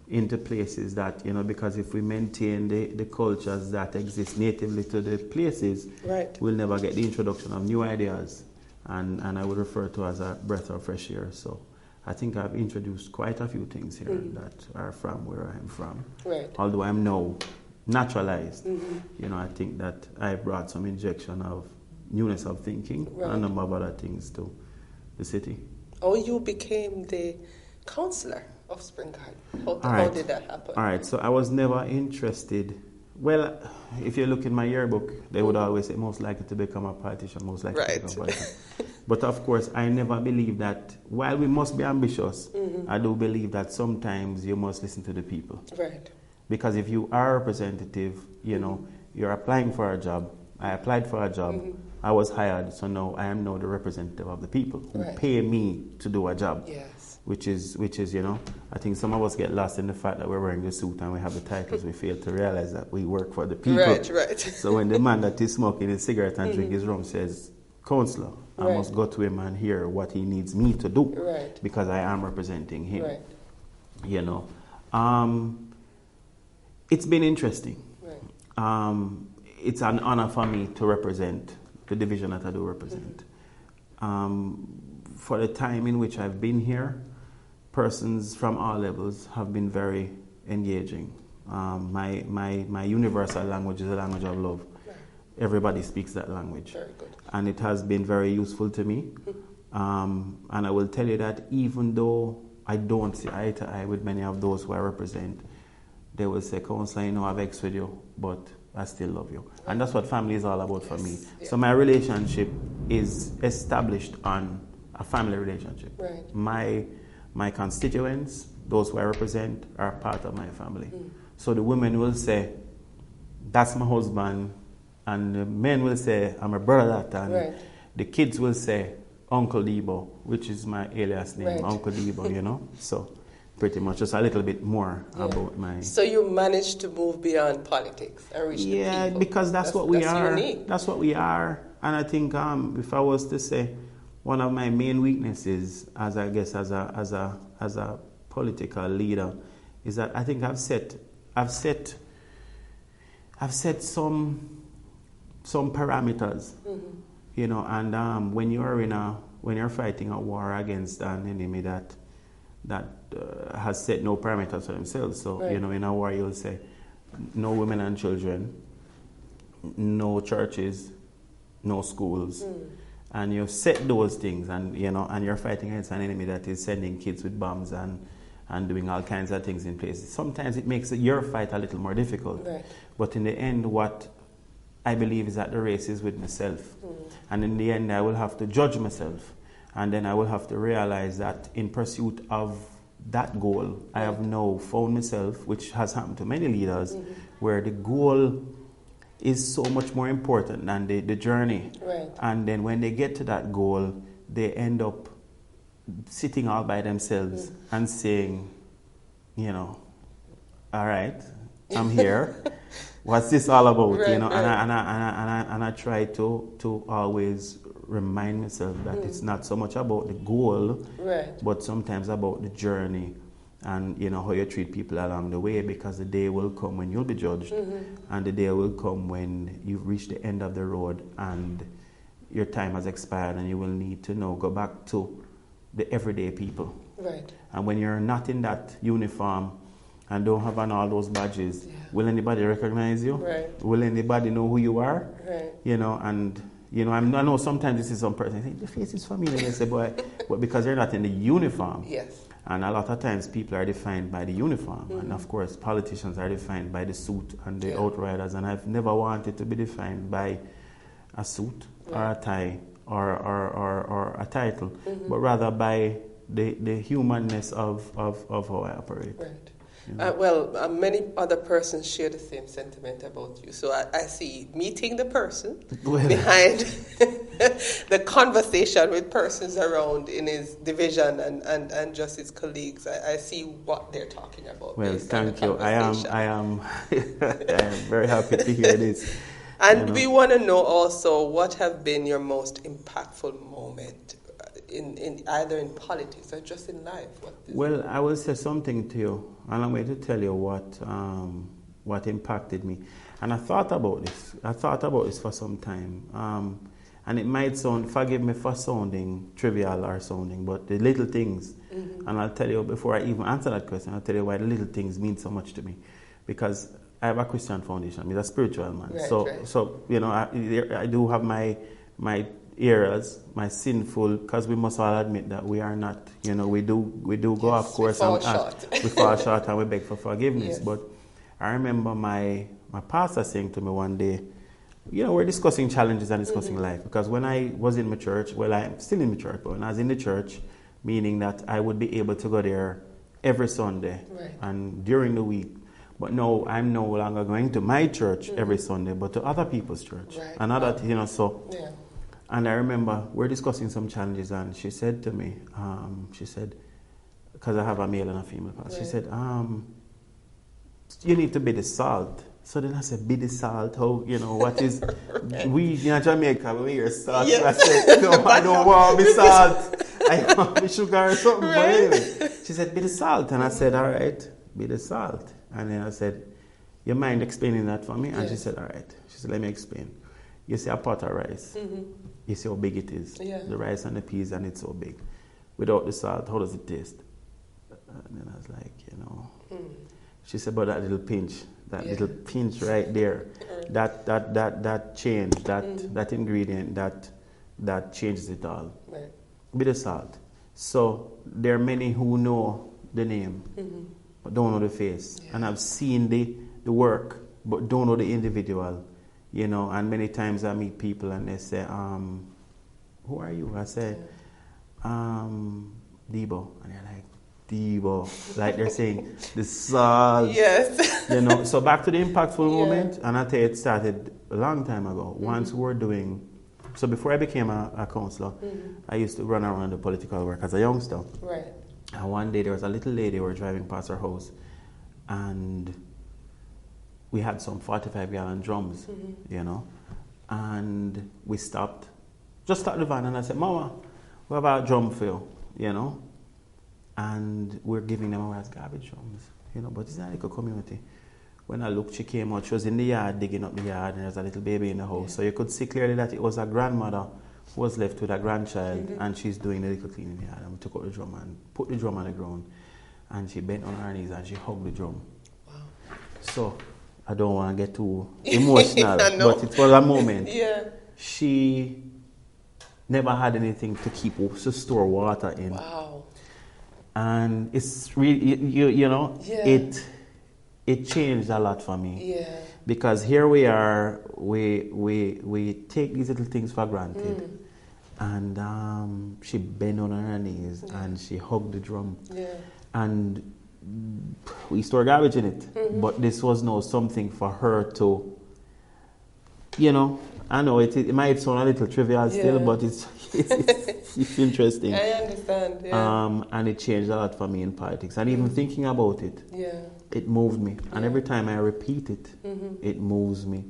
into places that, because if we maintain the cultures that exist natively to the places, we'll never get the introduction of new ideas. And I would refer to as a breath of fresh air. So I think I've introduced quite a few things here that are from where I'm from. Right. Although I'm now naturalized, I think that I brought some injection of newness of thinking and a number of other things to the city. Oh, you became the counselor of Spring Garden. How did that happen? All right, so I was never interested. Well, if you look in my yearbook, they would always say most likely to become a politician, most likely to become a politician. But of course, I never believed that while we must be ambitious, I do believe that sometimes you must listen to the people. Right. Because if you are a representative, you're applying for a job. I applied for a job. I was hired, so now I am now the representative of the people who pay me to do a job. Yes. Which is, I think some of us get lost in the fact that we're wearing the suit and we have the titles. We fail to realize that we work for the people. Right. So when the man that is smoking his cigarette and drinking his rum says, "Counselor, I must go to him and hear what he needs me to do because I am representing him." Right. It's been interesting. Right. It's an honor for me to represent the division that I do represent. For the time in which I've been here, persons from all levels have been very engaging. My universal language is the language of love. Right. Everybody speaks that language. Very good. And it has been very useful to me. And I will tell you that even though I don't see eye to eye with many of those who I represent, they will say, Counselor, you know, I've vexed with you, but I still love you. Right. And that's what family is all about for me. Yeah. So my relationship is established on a family relationship. Right. My constituents, those who I represent, are part of my family. So the women will say, that's my husband, and the men will say, I'm a brother that, and right. The kids will say, Uncle Debo, which is my alias name, right. Uncle Debo, you know. So pretty much just a little bit more about my... So you managed to move beyond politics and reach the people. Yeah, because that's what we are. Unique. That's what we are. And I think if I was to say, one of my main weaknesses, as a political leader, is that I think I've set some parameters, you know. And when you're fighting a war against an enemy that has set no parameters for themselves, so right. You know, in a war you'll say no women and children, no churches, no schools. And you set those things, and you know, and you're fighting against an enemy that is sending kids with bombs and doing all kinds of things in place. Sometimes it makes your fight a little more difficult. Right. But in the end, what I believe is that the race is with myself. And in the end, I will have to judge myself. And then I will have to realize that in pursuit of that goal, right. I have now found myself, which has happened to many leaders, where the goal is so much more important than the journey. Right. And then when they get to that goal, they end up sitting all by themselves and saying, you know, all right, I'm here. What's this all about? Right, you know, right. and I try to always remind myself that it's not so much about the goal, right. but sometimes about the journey. And you know how you treat people along the way, because the day will come when you'll be judged, and the day will come when you've reached the end of the road and your time has expired, and you will need to now go back to the everyday people. Right. And when you're not in that uniform and don't have on all those badges, will anybody recognize you? Right. Will anybody know who you are? Right. You know, and you know, I know sometimes this is some person saying the face is familiar. They say, boy, but because they're not in the uniform. Yes. And a lot of times people are defined by the uniform. And of course, politicians are defined by the suit and the outriders. And I've never wanted to be defined by a suit or a tie or a title, but rather by the humanness of how I operate. Right. You know? Well, many other persons share the same sentiment about you. So I see meeting the person behind the conversation with persons around in his division and just his colleagues. I see what they're talking about. Well, thank you. I am very happy to hear this. And we want to know also what have been your most impactful moment in either in politics or just in life. Well, I will say something to you, and I'm going to tell you what impacted me. And I thought about this for some time. And it might sound, forgive me for sounding trivial or sounding, but the little things, and I'll tell you before I even answer that question, I'll tell you why the little things mean so much to me. Because I have a Christian foundation. I'm a spiritual man. Right, so you know, I do have my areas, my sinful, because we must all admit that we are not, you know, we do go off course and we fall short and we beg for forgiveness. Yes. But I remember my pastor saying to me one day, you know, we're discussing challenges and discussing life, because when I was in my church, well, I'm still in the church, but when I was in the church, meaning that I would be able to go there every Sunday and during the week. But no, I'm no longer going to my church every Sunday, but to other people's church. Right. And other, you know, so. Yeah. And I remember we're discussing some challenges, and she said to me, she said, because I have a male and a female pastor, she said, you need to be the salt. So then I said, be the salt? How, you know, what is, we in Jamaica, we hear salt. Yes. I said, no, I don't want to be salt. I want to be sugar or something. Right. She said, be the salt. And I said, all right, be the salt. And then I said, you mind explaining that for me? And she said, all right. She said, let me explain. You see a pot of rice. You see how big it is. Yeah. The rice and the peas, and it's so big. Without the salt, how does it taste? And then I was like, She said, but that little pinch, little pinch right there, that change, that ingredient, that changes it all. Right. Bit of salt. So there are many who know the name, but don't know the face. Yeah. And I've seen the work, but don't know the individual. And many times I meet people and they say, who are you? I say, Debo. And they're like, Debo. Like they're saying, the salt. Yes. So back to the impactful moment. And I tell you, it started a long time ago. Once we were doing, so before I became a counselor, I used to run around the political work as a youngster. Right. And one day there was a little lady who was driving past her house. And we had some 45-gallon drums, and we stopped the van, and I said, Mama, what about a drum for you, and we're giving them away as garbage drums, but it's not like a community. When I looked, she came out, she was in the yard, digging up the yard, and there was a little baby in the house, so you could see clearly that it was a grandmother who was left with a grandchild, and she's doing the little cleaning in the yard, and we took out the drum and put the drum on the ground, and she bent on her knees and she hugged the drum. Wow. So I don't want to get too emotional, but it was a moment. Yeah. She never had anything to store water in. Wow. And it's really, it changed a lot for me. Yeah. Because here we are, we take these little things for granted. And she bent on her knees and she hugged the drum. Yeah. And we store garbage in it, but this was now something for her to, I know it might sound a little trivial still, but it's interesting. I understand, yeah. And it changed a lot for me in politics. And even thinking about it, it moved me. And every time I repeat it, it moves me.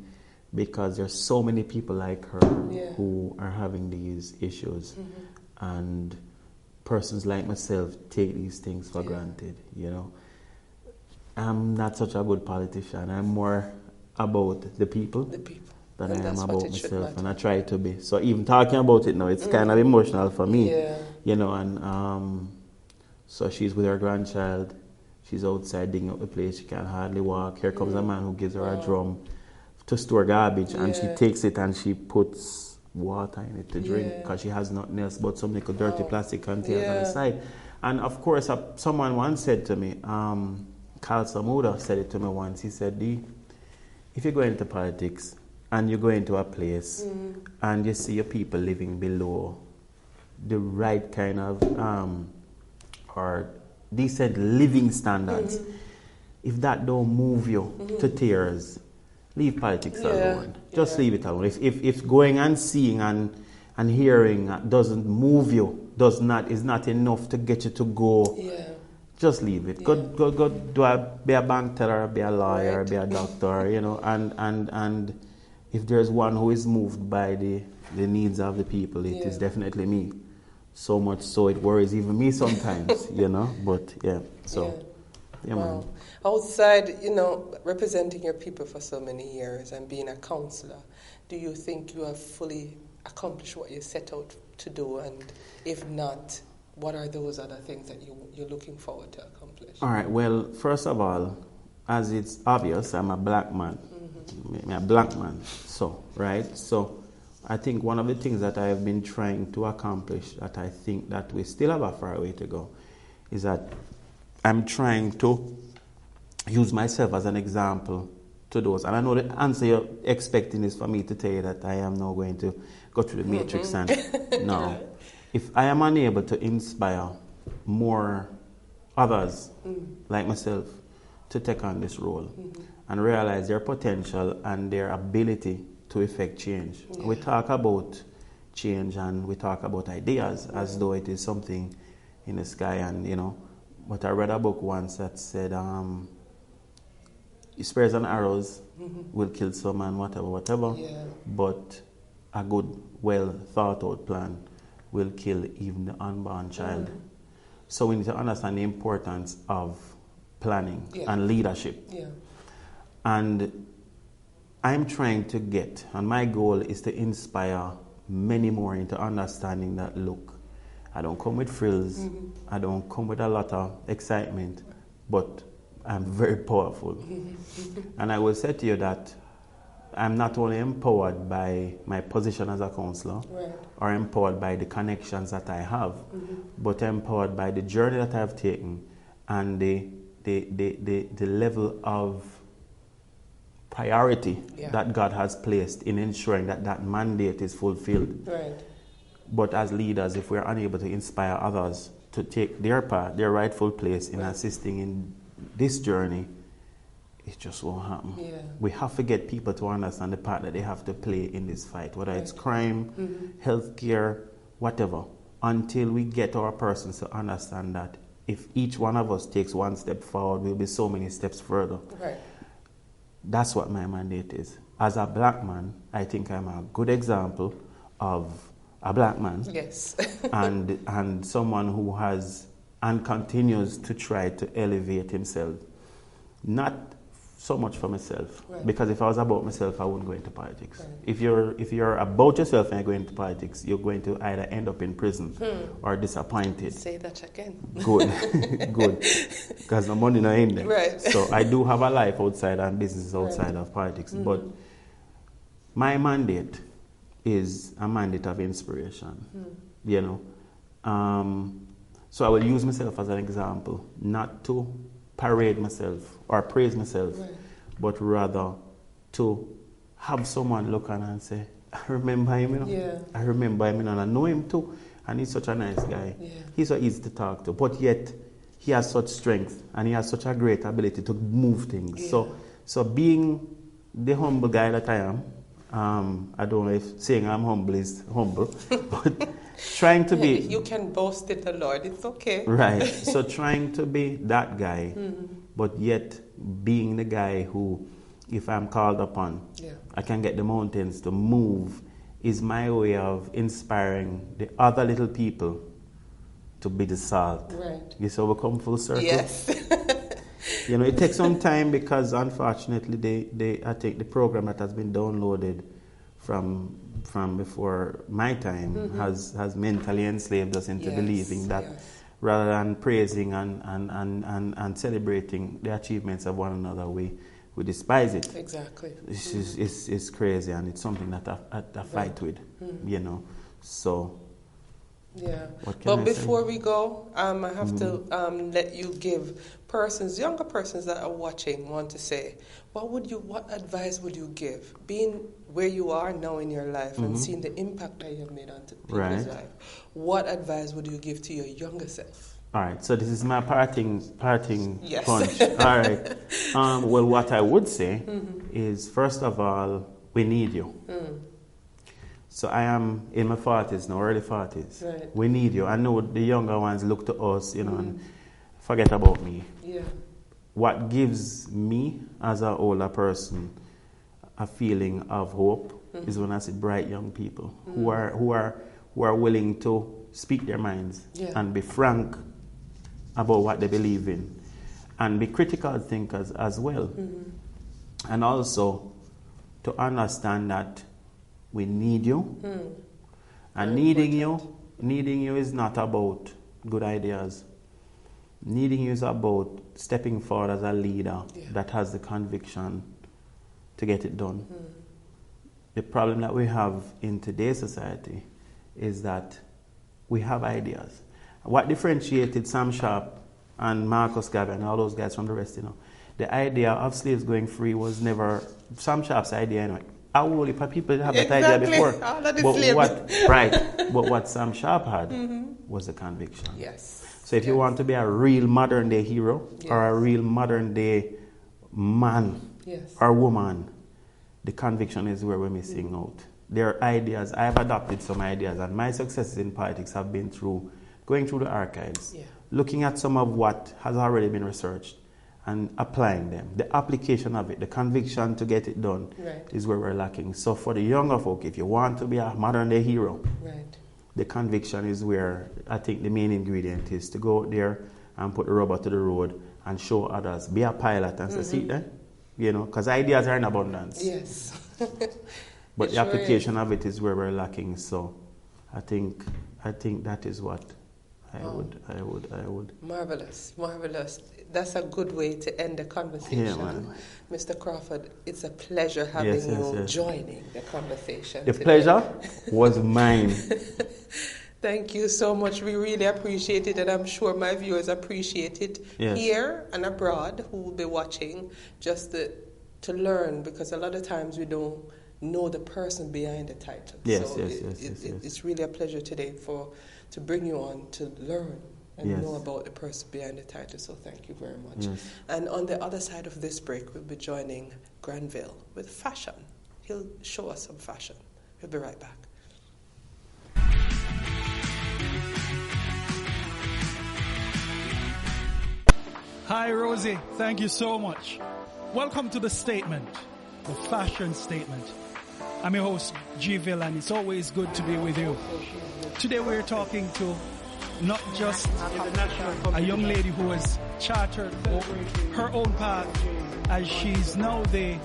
Because there's so many people like her who are having these issues. And persons like myself take these things for granted, I'm not such a good politician. I'm more about the people than I am about myself, and I try to be. So even talking about it now, it's kind of emotional for me, and so she's with her grandchild. She's outside digging up the place. She can hardly walk. Here comes a man who gives her a drum to store garbage, and she takes it and she puts water in it to drink because she has nothing else but some little dirty plastic containers on the side. And of course, someone once said to me, Carl Samuda said it to me once. He said, D, if you go into politics and you go into a place and you see your people living below the right kind of or decent living standards, if that don't move you to tears, leave politics alone. Just leave it alone. If going and seeing and hearing doesn't move you, is not enough to get you to go, just leave it. Go be a bank teller, be a lawyer, be a doctor, and if there's one who is moved by the needs of the people, it is definitely me. So much so it worries even me sometimes, but man. Outside, representing your people for so many years and being a counselor, do you think you have fully accomplished what you set out to do? And if not, what are those other things that you're looking forward to accomplish? All right, well, first of all, as it's obvious, I'm a black man. I'm a black man, so I think one of the things that I have been trying to accomplish that I think that we still have a far way to go is that I'm trying to use myself as an example to those. And I know the answer you're expecting is for me to tell you that I am now going to go through the matrix and no. If I am unable to inspire more others like myself to take on this role and realize their potential and their ability to effect change. We talk about change and we talk about ideas as though it is something in the sky, and but I read a book once that said spears and arrows will kill some and whatever, but a good, well thought out plan will kill even the unborn child. So we need to understand the importance of planning and leadership. And I'm trying to get, and my goal is to inspire many more into understanding that, look, I don't come with frills, I don't come with a lot of excitement, but I'm very powerful. And I will say to you that I'm not only empowered by my position as a counselor, or empowered by the connections that I have, but empowered by the journey that I've taken and the level of priority that God has placed in ensuring that that mandate is fulfilled. Right. But as leaders, if we're unable to inspire others to take their part, their rightful place in assisting in this journey, it just won't happen. Yeah. We have to get people to understand the part that they have to play in this fight, whether it's crime, healthcare, whatever, until we get our persons to understand that if each one of us takes one step forward, we'll be so many steps further. Right. That's what my mandate is. As a black man, I think I'm a good example of a black man. Yes. and someone who has and continues to try to elevate himself. Not so much for myself, because if I was about myself, I wouldn't go into politics. Right. If you're about yourself and you go into politics, you're going to either end up in prison or disappointed. Say that again. Good, good, because the money not in there. Right. So I do have a life outside and business outside of politics, but my mandate is a mandate of inspiration. You know, so I will use myself as an example, not to parade myself or praise myself, but rather to have someone look on and say, I remember him, you know. Yeah. I remember him, you know, and I know him too. And he's such a nice guy. Yeah. He's so easy to talk to, but yet he has such strength and he has such a great ability to move things. Yeah. So being the humble guy that I am, I don't know if saying I'm humble is humble, but trying to be... You can boast in the Lord, it's okay. Right. So trying to be that guy, but yet being the guy who, if I'm called upon, I can get the mountains to move, is my way of inspiring the other little people to be the salt. Right. You see, we come full circle. Yes. You know, it takes some time because unfortunately, I think the program that has been downloaded from before my time has mentally enslaved us into believing that rather than praising and celebrating the achievements of one another, we despise it. Exactly. It's crazy, and it's something that I fight with, you know. So. Yeah, but before we go, I have to let you give younger persons that are watching, want to say, what advice would you give, being where you are now in your life and seeing the impact that you have made on people's life? What advice would you give to your younger self? All right, so this is my parting yes. punch. All right. Well, what I would say is, first of all, we need you. So I am in my 40s now, early 40s. Right. We need you. I know the younger ones look to us, you know, and forget about me. Yeah. What gives me, as an older person, a feeling of hope is when I see bright young people who are willing to speak their minds and be frank about what they believe in, and be critical thinkers as well, and also to understand that we need you, and needing you is not about good ideas. Needing you is about stepping forward as a leader that has the conviction to get it done. The problem that we have in today's society is that we have ideas. What differentiated Sam Sharp and Marcus Garvey and all those guys from the rest, you know, the idea of slaves going free was never Sam Sharp's idea anyway. How will people have that idea before? But what Sam Sharp had was a conviction. Yes. So if you want to be a real modern day hero or a real modern day man or woman, the conviction is where we're missing out. There are ideas. I have adopted some ideas, and my successes in politics have been through going through the archives, looking at some of what has already been researched, and applying them. The application of it, the conviction to get it done is where we're lacking. So for the younger folk, if you want to be a modern day hero, the conviction is where I think the main ingredient is to go out there and put the rubber to the road and show others. Be a pilot and say, see there, because ideas are in abundance. Yes. But It the sure application of it is where we're lacking. So I think that is what I would. Marvelous. That's a good way to end the conversation. Yeah, man. Mr. Crawford, it's a pleasure having you joining the conversation. The today. pleasure was mine. Thank you so much. We really appreciate it, and I'm sure my viewers appreciate it here and abroad who will be watching, just to learn, because a lot of times we don't know the person behind the title. Yes. It's really a pleasure today to bring you on to learn and know about the person behind the title. So thank you very much. Yes. And on the other side of this break, we'll be joining Granville with fashion. He'll show us some fashion. We'll be right back. Hi, Rosie. Thank you so much. Welcome to the statement, the fashion statement. I'm your host, Granville, and it's always good to be with you. Today we're talking to not just a young lady who has chartered her own path, as she's now the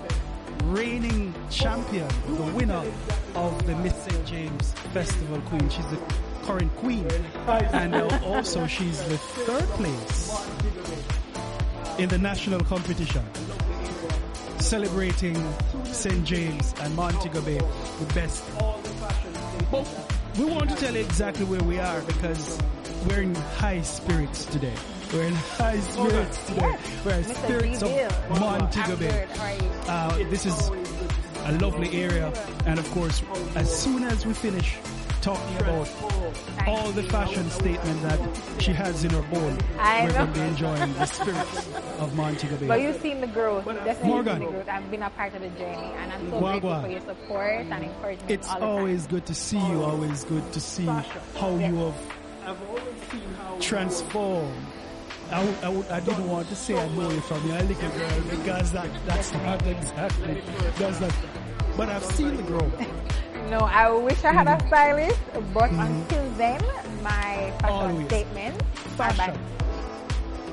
reigning champion, the winner of the Miss St. James Festival Queen. She's the current queen, and also she's the third place in the national competition, celebrating St. James and Montego Bay, the best. But we want to tell you exactly where we are, because we're in high spirits today. We're in high spirits today. We're in spirits of Montego Bay. This is a lovely area, and of course, as soon as we finish talking about all the fashion statement that she has in her bowl, we're going to be enjoying the spirits of Montego Bay. But you've seen the growth, definitely Morgan. seen the growth. I've been a part of the journey, and I'm so grateful for your support and encouragement. It's all the always time. good to see you, always good to see how you have transformed. I didn't want to say I know you from your little girl, because that's not exactly, that's not, but I've seen the growth. No, I wish I had a stylist, but until then, my fashion Always. statement. Fashion.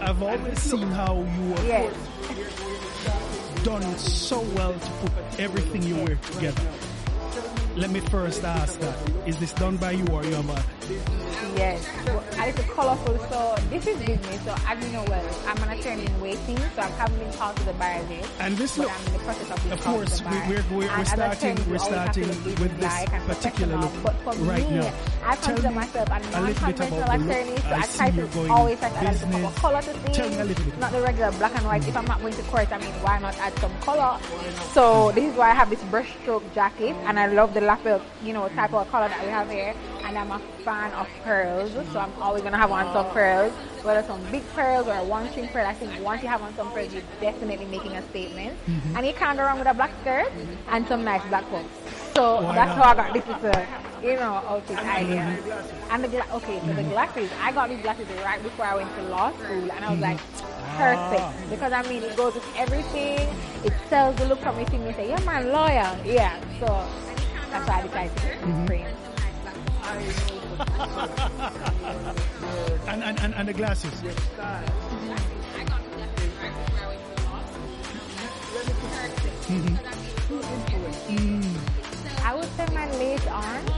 I've always seen how you have done so well to put everything you wear together. Let me first ask that. Is this done by you or your man? Yes, and it's colorful. So this is business. So as you know well, I'm an attorney in waiting, so I haven't been called to the bar yet. And this but look, I'm in the process of being of called to course, the bar. we're starting with this particular look but for right me, now. I Tell consider me myself a a little bit non-conventional about the look. attorney, so I I see try you're to going always try to add a little business. bit of color to things. Tell me a little bit. Not the regular black and white. If I'm not going to court, I mean, why not add some color? So this is why I have this brushstroke jacket, and I love the lapel, type of color that we have here. And I'm a fan of pearls, so I'm always gonna have on some pearls, whether some big pearls or a one-string pearl. I think once you have on some pearls, you're definitely making a statement. And you can't go wrong with a black skirt and some nice black pumps. So that's how I got this outfit idea. And the glasses, I got these glasses right before I went to law school, and I was like, perfect, because I mean, it goes with everything. It sells the look from me. You say, yeah, man, lawyer, yeah. So that's why I decided to frame. and the glasses. I would say my late aunt.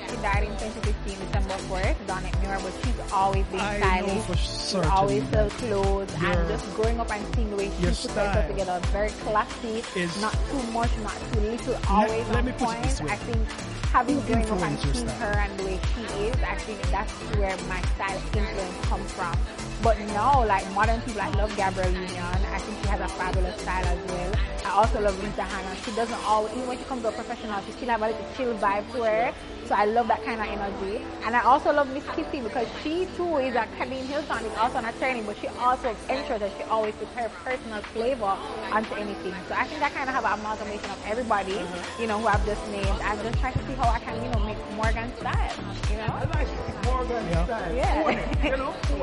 She died in 2015, December 4th, Donna Mirror, but she's always been stylish. She always sells clothes, and just growing up and seeing the way she puts herself together, very classy, not too much, not too little, always on point. I think having growing up and seeing her and the way she is, I think that's where my style influence comes from. But now, like modern people, I love Gabrielle Union. I think she has a fabulous style as well. I also love Lisa Hanna. She doesn't always, even when she comes to a professional, she still have a little chill vibe to her. So I love that kind of energy. And I also love Miss Kitty, because she too is a Cadine Hilton, is also an attorney, but she also ensures that she always puts her personal flavor onto anything. So I think I kind of have an amalgamation of everybody, who I've just named. I'm just trying to see how I can, make Morgan style, I like it. Morgan style. Yeah.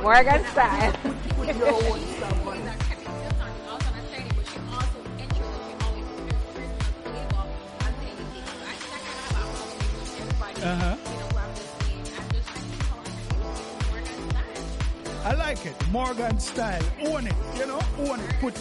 Morgan style. Put your own stuff on it. I like it. Morgan style. Own it, own it. Put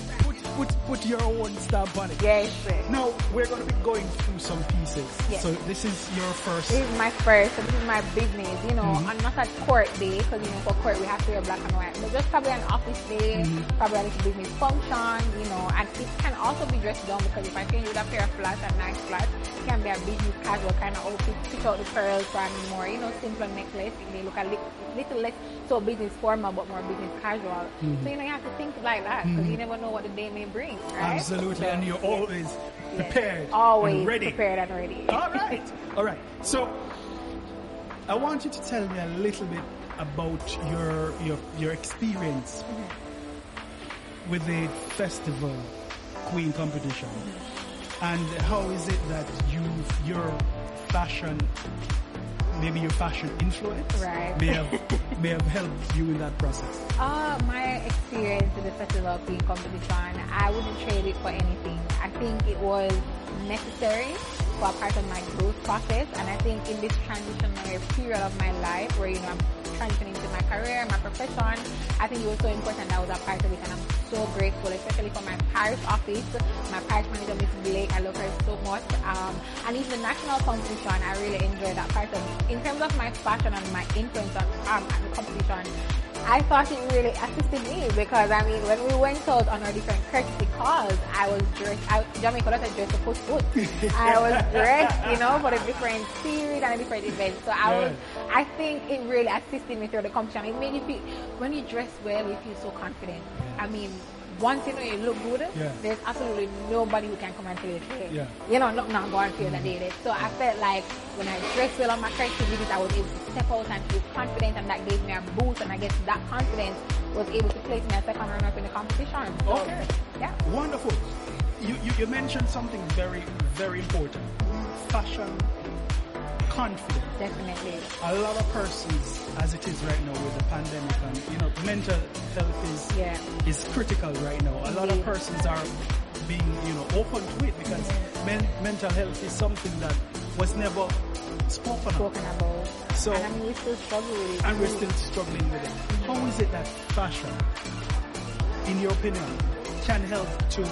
put your own stamp on it. Yes. Now, we're going to be going through some pieces. Yes. So this is your first. This is my first, so this is my business, you know, and not at court day, because, you know, for court we have to wear black and white, but just probably an office day, probably a little business function, you know, and it can also be dressed down, because if I change with a pair of flats and nice flats, it can be a business casual kind of outfit, pick out the pearls for a more, you know, simpler necklace, it may look a little less so business formal, but more business casual. So, you know, you have to think like that, because you never know what the day may bring, right? Absolutely, and you're always prepared, always and ready. Prepared and ready. All right. So, I want you to tell me a little bit about your experience with the festival Queen competition, and how is it that your fashion influence may have helped you in that process? My experience in the Festival Queen competition, I wouldn't trade it for anything. I think it was necessary for a part of my growth process, and I think in this transitionary period of my life where, you know, I'm transitioning to my career, my profession, I think it was so important that I was a part of it, and I'm so grateful, especially for my parish office, my parish manager, Miss Blake. I love her so much. And even the national competition, I really enjoyed that part of it. In terms of my fashion and my influence on the competition, I thought it really assisted me, because, I mean, when we went out on our different courtesy calls, I was dressed, Jamaica doesn't dress to put foot. I was dressed, you know, for a different series and a different event. So I think it really assisted me through the competition. It made you feel, when you dress well, you feel so confident. I mean, once you know you look good, there's absolutely nobody who can come and tell you today. You know, not going to feel that day. So I felt like when I dressed well on my courtesy visits, I was able to step out and feel confident, and that gave me a boost, and I guess that confidence was able to place me as second runner-up in the competition. So, okay. Yeah. Wonderful. You mentioned something very, very important. Fashion confidence. Definitely. A lot of persons, as it is right now with the pandemic, and, you know, mental health is critical right now. A lot of persons are being, you know, open to it, because mental health is something that was never spoken about. So, and I mean, we still struggle with it. And we're still struggling with it. How is it that fashion, in your opinion, can help to,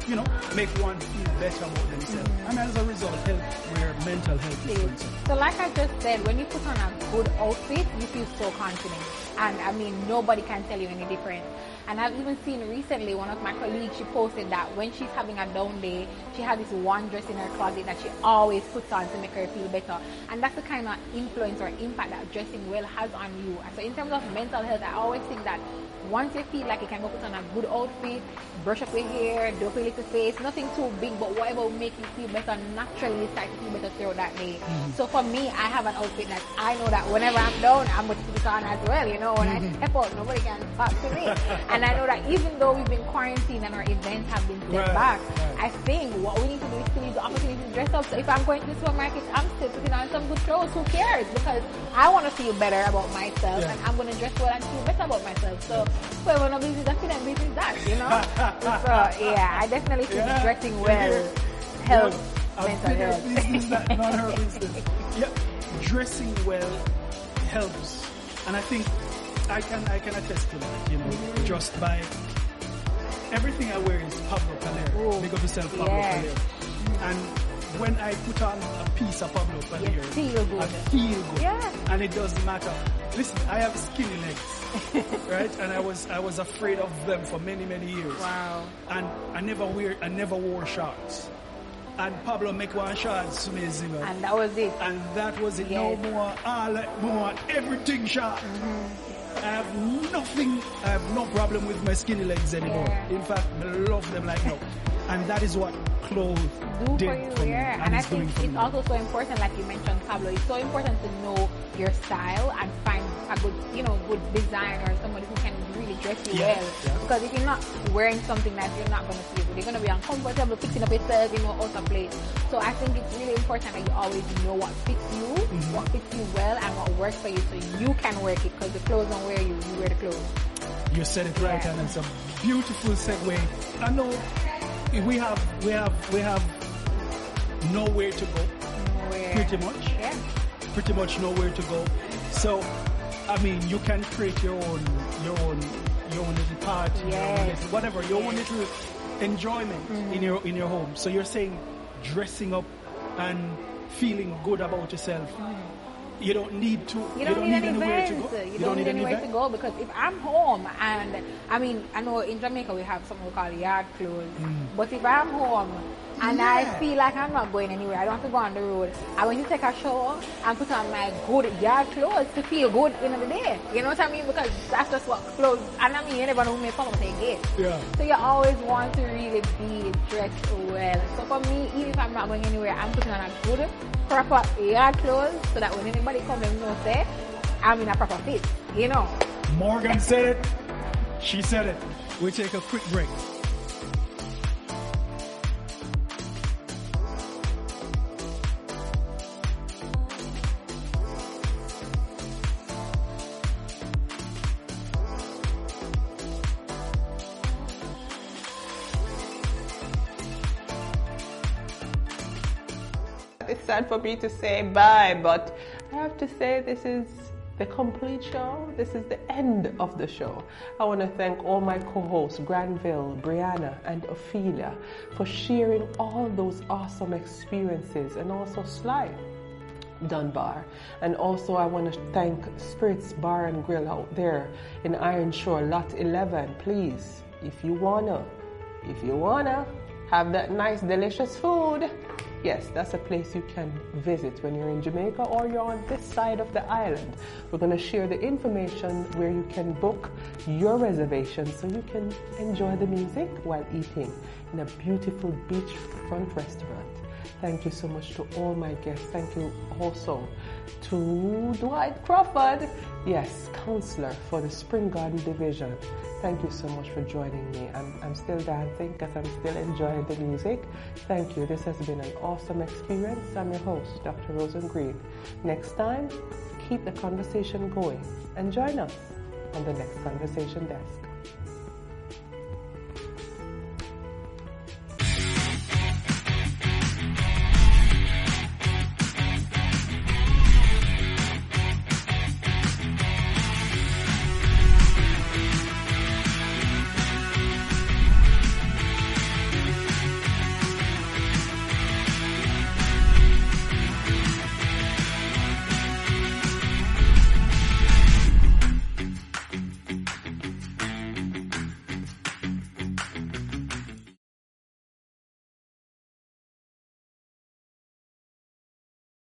you know, make one feel better about themselves, and as a result help where mental health is concerned? So like I just said, when you put on a good outfit, you feel so confident, and I mean, nobody can tell you any different. And I've even seen recently, one of my colleagues, she posted that when she's having a down day, she has this one dress in her closet that she always puts on to make her feel better. And that's the kind of influence or impact that dressing well has on you. So in terms of mental health, I always think that once you feel like you can go put on a good outfit, brush up your hair, do up your little face, nothing too big, but whatever will make you feel better, naturally you start to feel better throughout that day. So for me, I have an outfit that I know that whenever I'm down, I'm going to put it on as well. You know, when I step out, nobody can talk to me. And I know that even though we've been quarantined and our events have been set back, I think what we need to do is still use the opportunity to dress up. So if I'm going to the supermarket, I'm still putting on some good clothes. Who cares? Because I want to feel better about myself, and I'm going to dress well and feel better about myself. So whoever no business that, then business that, you know? So yeah, I definitely think dressing well helps mental health. Business that, not her business. Yeah, dressing well helps, and I think I can attest to that. You know, just by everything I wear is Pablo Calero. Big up yourself, Pablo Calero. And when I put on a piece of Pablo Calero, I feel good. Yeah. And it doesn't matter. Listen, I have skinny legs, right? And I was afraid of them for many, many years. Wow. And I never wore shorts. And Pablo make one shorts amazing. And that was it. And that was it. Yes. No more, more, everything short. I have no problem with my skinny legs anymore. Yeah. In fact, I love them like no. And that is what clothes do did for you, me. And I think it's also so important, like you mentioned, Pablo, it's so important to know your style and find a good, good designer, somebody who can really dress you well. Yeah. Because if you're not wearing something that you're not going to feel good, you're going to be uncomfortable, fixing up yourself, out of place. So I think it's really important that you always know what fits you, what fits you well, and what works for you, so you can work it. Because the clothes don't wear you, you wear the clothes. You said it right, and it's a beautiful segue. I know we have nowhere to go. Pretty much. Yeah. Pretty much nowhere to go. So, I mean, you can create your own little party, your own little enjoyment in your home. So you're saying dressing up and feeling good about yourself. You don't need to. You don't need anywhere to go. You don't need anywhere to go, because if I'm home, and I mean, I know in Jamaica we have something we call yard clothes, but if I'm home and I feel like I'm not going anywhere, I don't have to go on the road, I want to take a shower and put on my good yard clothes to feel good in the day. You know what I mean? Because that's just what clothes, and I mean, anyone who may come and take it. Yeah. So you always want to really be dressed well. So for me, even if I'm not going anywhere, I'm putting on a good, proper yard clothes, so that when anybody comes, they know, say, I'm in a proper fit, you know. Morgan said it. She said it. We'll take a quick break. It's sad for me to say bye, but I have to say this is the complete show. This is the end of the show. I want to thank all my co-hosts, Granville, Brianna and Ophelia, for sharing all those awesome experiences, and also Sly Dunbar. And also I want to thank Spirits Bar and Grill out there in Iron Shore, Lot 11. Please, if you wanna have that nice delicious food, yes, that's a place you can visit when you're in Jamaica or you're on this side of the island. We're going to share the information where you can book your reservation so you can enjoy the music while eating in a beautiful beachfront restaurant. Thank you so much to all my guests. Thank you also to Dwight Crawford, yes, counselor for the Spring Garden Division. Thank you so much for joining me. I'm still dancing because I'm still enjoying the music. Thank you. This has been an awesome experience. I'm your host, Dr. Rosen Green. Next time, keep the conversation going and join us on the next conversation desk.